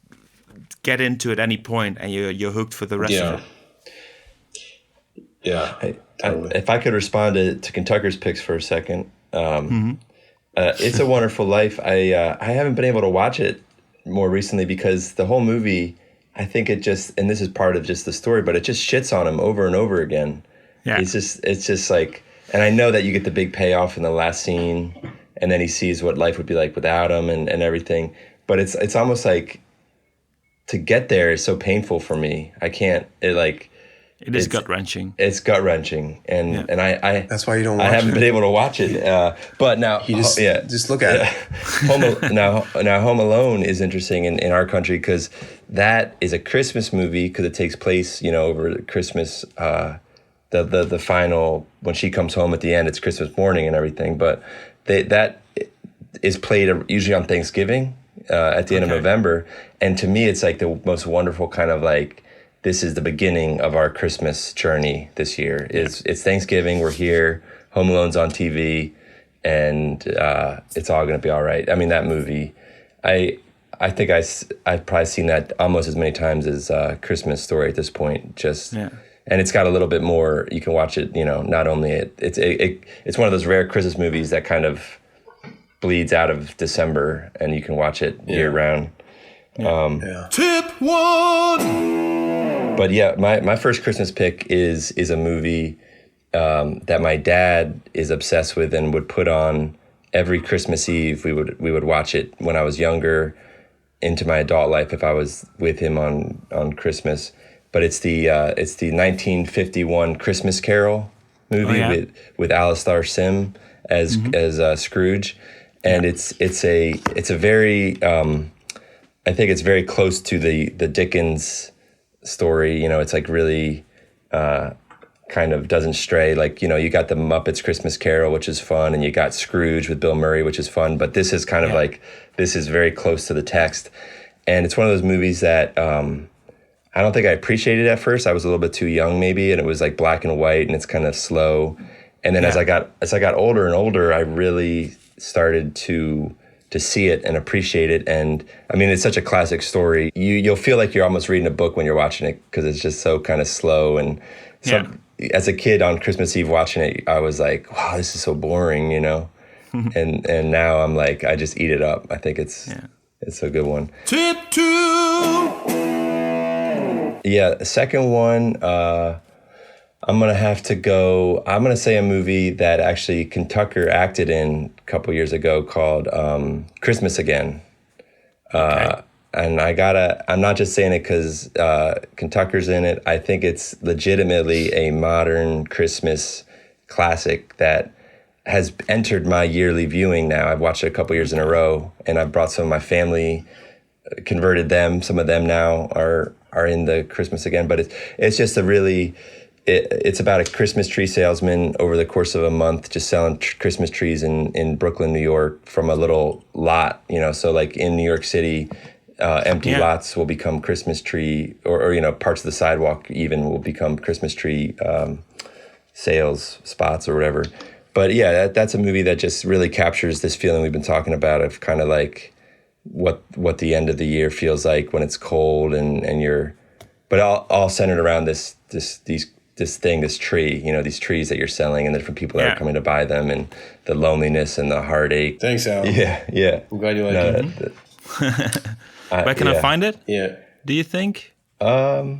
get into at any point and you're hooked for the rest of it. Yeah. If I could respond to Kentucker's picks for a second, It's a Wonderful Life. I haven't been able to watch it more recently because the whole movie, I think it just, and this is part of just the story, but it just shits on him over and over again. Yeah. It's just like, and I know that you get the big payoff in the last scene, and then he sees what life would be like without him and everything. But it's almost like to get there is so painful for me. I can't. It is gut wrenching. It's gut wrenching, and I that's why you don't watch it. I haven't been able to watch it. But now, just look at it. Now, Home Alone is interesting in our country because that is a Christmas movie because it takes place, over Christmas. The final, when she comes home at the end, it's Christmas morning and everything. But that is played usually on Thanksgiving at the end of November, and to me, it's like the most wonderful kind of like. This is the beginning of our Christmas journey this year. It's Thanksgiving, we're here, Home Alone's on TV, and it's all going to be all right. I mean, that movie, I think I've probably seen that almost as many times as Christmas Story at this point. And it's got a little bit more, you can watch it, not only it's one of those rare Christmas movies that kind of bleeds out of December, and you can watch it year round. Tip 1. But yeah, my first Christmas pick is a movie that my dad is obsessed with and would put on every Christmas Eve. We would watch it when I was younger, into my adult life if I was with him on Christmas. But it's the 1951 Christmas Carol movie with Alistair Sim as Scrooge, and it's a very I think it's very close to the Dickens story. You know, it's like really kind of doesn't stray. Like, you know, you got the Muppets Christmas Carol, which is fun, and you got Scrooge with Bill Murray, which is fun. But this is kind of like, this is very close to the text. And it's one of those movies that I don't think I appreciated at first. I was a little bit too young maybe, and it was like black and white, and it's kind of slow. And then as I got older and older, I really started to see it and appreciate it. And I mean, it's such a classic story. You'll feel like you're almost reading a book when you're watching it, because it's just so kind of slow. And as a kid on Christmas Eve watching it, I was like, wow, this is so boring, you know? and now I'm like, I just eat it up. I think it's a good one. Tip 2. Yeah, the second one, I'm going to say a movie that actually Kentucker acted in a couple years ago called Christmas Again. And I'm not just saying it because Kentucker's in it. I think it's legitimately a modern Christmas classic that has entered my yearly viewing now. I've watched it a couple years in a row, and I've brought some of my family, converted them. Some of them now are in the Christmas Again, but it's just it's about a Christmas tree salesman over the course of a month, just selling Christmas trees in Brooklyn, New York, from a little lot, you know. So like in New York City, empty lots will become Christmas tree, or you know, parts of the sidewalk even will become Christmas tree sales spots or whatever. But yeah, that's a movie that just really captures this feeling we've been talking about of kind of like what the end of the year feels like when it's cold and you're, but all centered around this tree, you know, these trees that you're selling and the different people that are coming to buy them, and the loneliness and the heartache. Thanks, Al. Yeah. I'm glad you like it. Where can I find it? Yeah. Do you think? Yeah,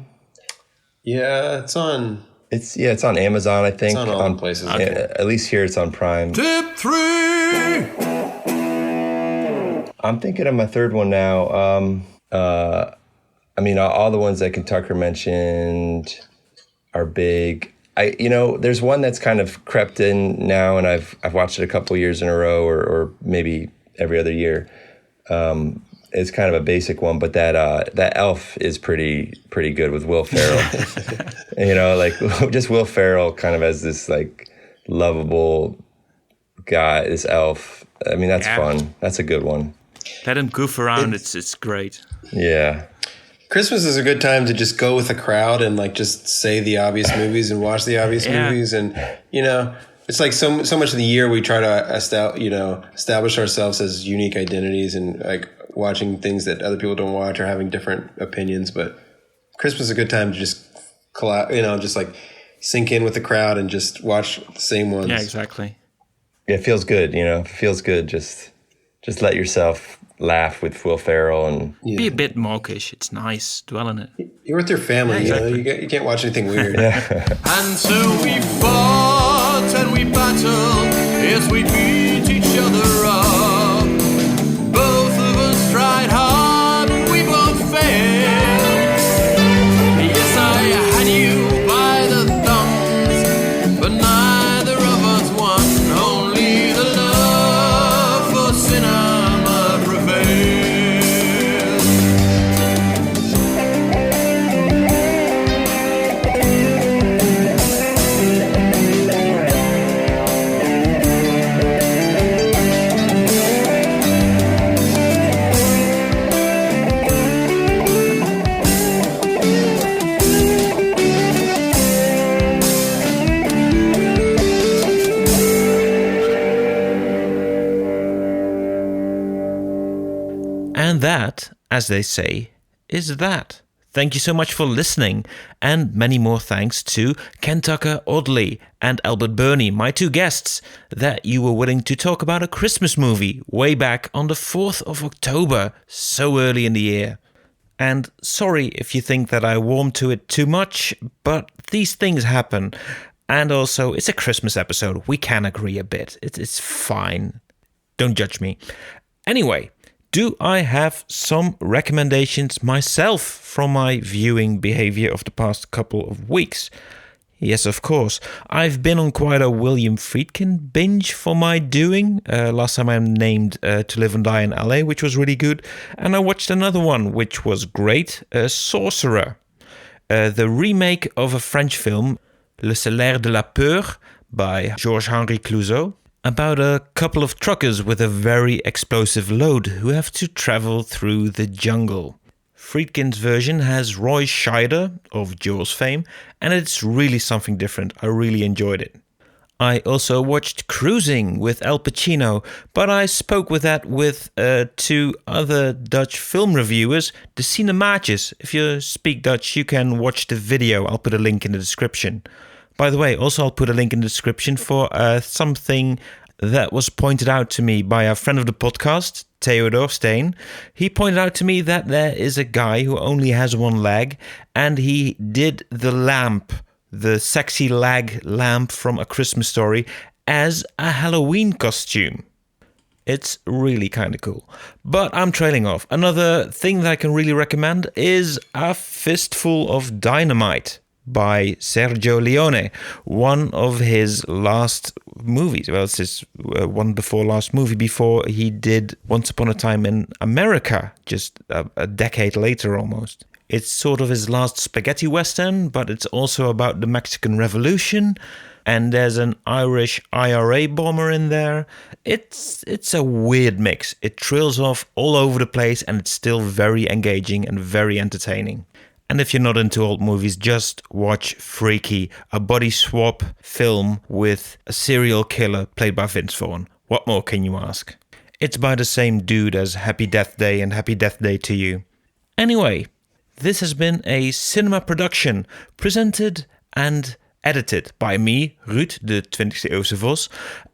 it's on. It's on Amazon, I think. It's on places. Okay. At least here it's on Prime. Tip 3. I'm thinking of my third one now. I mean, all the ones that Kentucker mentioned are big. There's one that's kind of crept in now, and I've watched it a couple years in a row, or maybe every other year. It's kind of a basic one, but that Elf is pretty good with Will Ferrell. You know, like just Will Ferrell kind of as this like lovable guy, this elf. I mean, that's fun. That's a good one. Let him goof around. It's great. Yeah. Christmas is a good time to just go with the crowd and like just say the obvious movies and watch the obvious movies, and you know, it's like so much of the year we try to establish ourselves as unique identities and like watching things that other people don't watch or having different opinions. But Christmas is a good time to just just like sink in with the crowd and just watch the same ones. Yeah, exactly. It feels good, you know. It feels good. Just let yourself laugh with Will Ferrell and be a bit mawkish. It's nice. Dwell in it. You're with your family. Exactly. You know, you can't watch anything weird. And so we fought and we battled as we beat each other up. Both of us tried hard and we both failed. Yes, I had you by the thumbs, but neither of us won. Only the love for cinema prevailed. And that, as they say, is that. Thank you so much for listening, and many more thanks to Kentucker Audley and Albert Birney, my two guests, that you were willing to talk about a Christmas movie way back on the 4th of October, so early in the year. And sorry if you think that I warm to it too much, but these things happen. And also, it's a Christmas episode. We can agree a bit. It's fine. Don't judge me. Anyway, do I have some recommendations myself from my viewing behavior of the past couple of weeks? Yes, of course. I've been on quite a William Friedkin binge for my doing. Last time I named To Live and Die in LA, which was really good. And I watched another one, which was great, Sorcerer. The remake of a French film, Le Salaire de la Peur, by Georges-Henri Clouzot, about a couple of truckers with a very explosive load who have to travel through the jungle. Friedkin's version has Roy Scheider of Jaws fame, and it's really something different. I really enjoyed it. I also watched Cruising with Al Pacino, but I spoke with two other Dutch film reviewers, the Cinemaatjes. If you speak Dutch, you can watch the video. I'll put a link in the description. By the way, also I'll put a link in the description for something that was pointed out to me by a friend of the podcast, Theodor Steen. He pointed out to me that there is a guy who only has one leg, and he did the lamp, the sexy leg lamp from A Christmas Story, as a Halloween costume. It's really kind of cool. But I'm trailing off. Another thing that I can really recommend is A Fistful of Dynamite by Sergio Leone, one of his last movies. Well, it's his one before last movie before he did Once Upon a Time in America, just a decade later almost. It's sort of his last spaghetti western, but it's also about the Mexican Revolution, and there's an Irish IRA bomber in there. It's a weird mix. It trails off all over the place, and it's still very engaging and very entertaining. And if you're not into old movies, just watch Freaky, a body swap film with a serial killer played by Vince Vaughn. What more can you ask? It's by the same dude as Happy Death Day and Happy Death Day to You. Anyway, this has been a cinema production presented and edited by me, Ruud, de 20e Eeuwse Vos,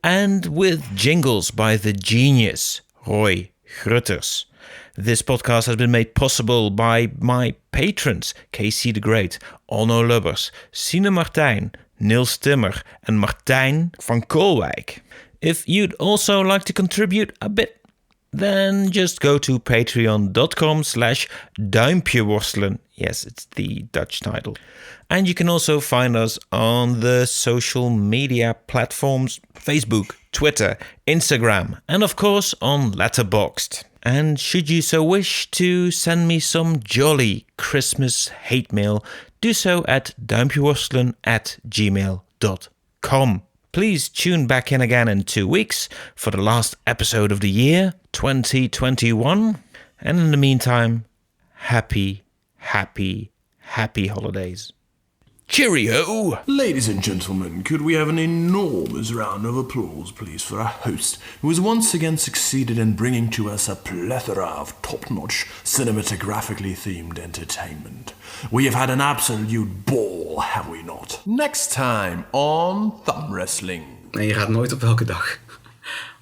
and with jingles by the genius, Roy Grutters. This podcast has been made possible by my patrons, Casey the Great, Onno Lubbers, Sine Martijn, Niels Timmer, and Martijn van Koolwijk. If you'd also like to contribute a bit, then just go to patreon.com/duimpjeworstelen. Yes, it's the Dutch title. And you can also find us on the social media platforms, Facebook, Twitter, Instagram, and of course on Letterboxd. And should you so wish to send me some jolly Christmas hate mail, do so at duimpjeworstelen@gmail.com. Please tune back in again in 2 weeks for the last episode of the year, 2021. And in the meantime, happy holidays. Cheerio! Ladies and gentlemen, could we have an enormous round of applause, please, for our host, who has once again succeeded in bringing to us a plethora of top-notch, cinematographically themed entertainment. We have had an absolute ball, have we not? Next time on Thumb Wrestling. En je gaat nooit op welke dag?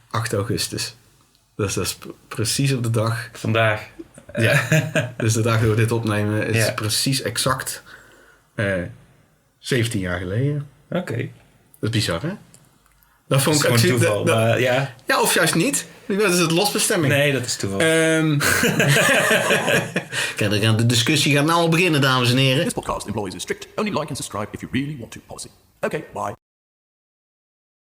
8 augustus. Dus dat is precies op de dag. Vandaag. Ja, dus de dag dat we dit opnemen is precies exact 17 jaar geleden. Oké. Dat is bizar, hè? Dat vond ik gewoon toeval. Ja, of juist niet. Dat is het losbestemming. nee, dat is toeval. Kijk, de discussie gaat nou al beginnen, dames en heren. This podcast employs a strict only like and subscribe if you really want to policy. Okay, bye.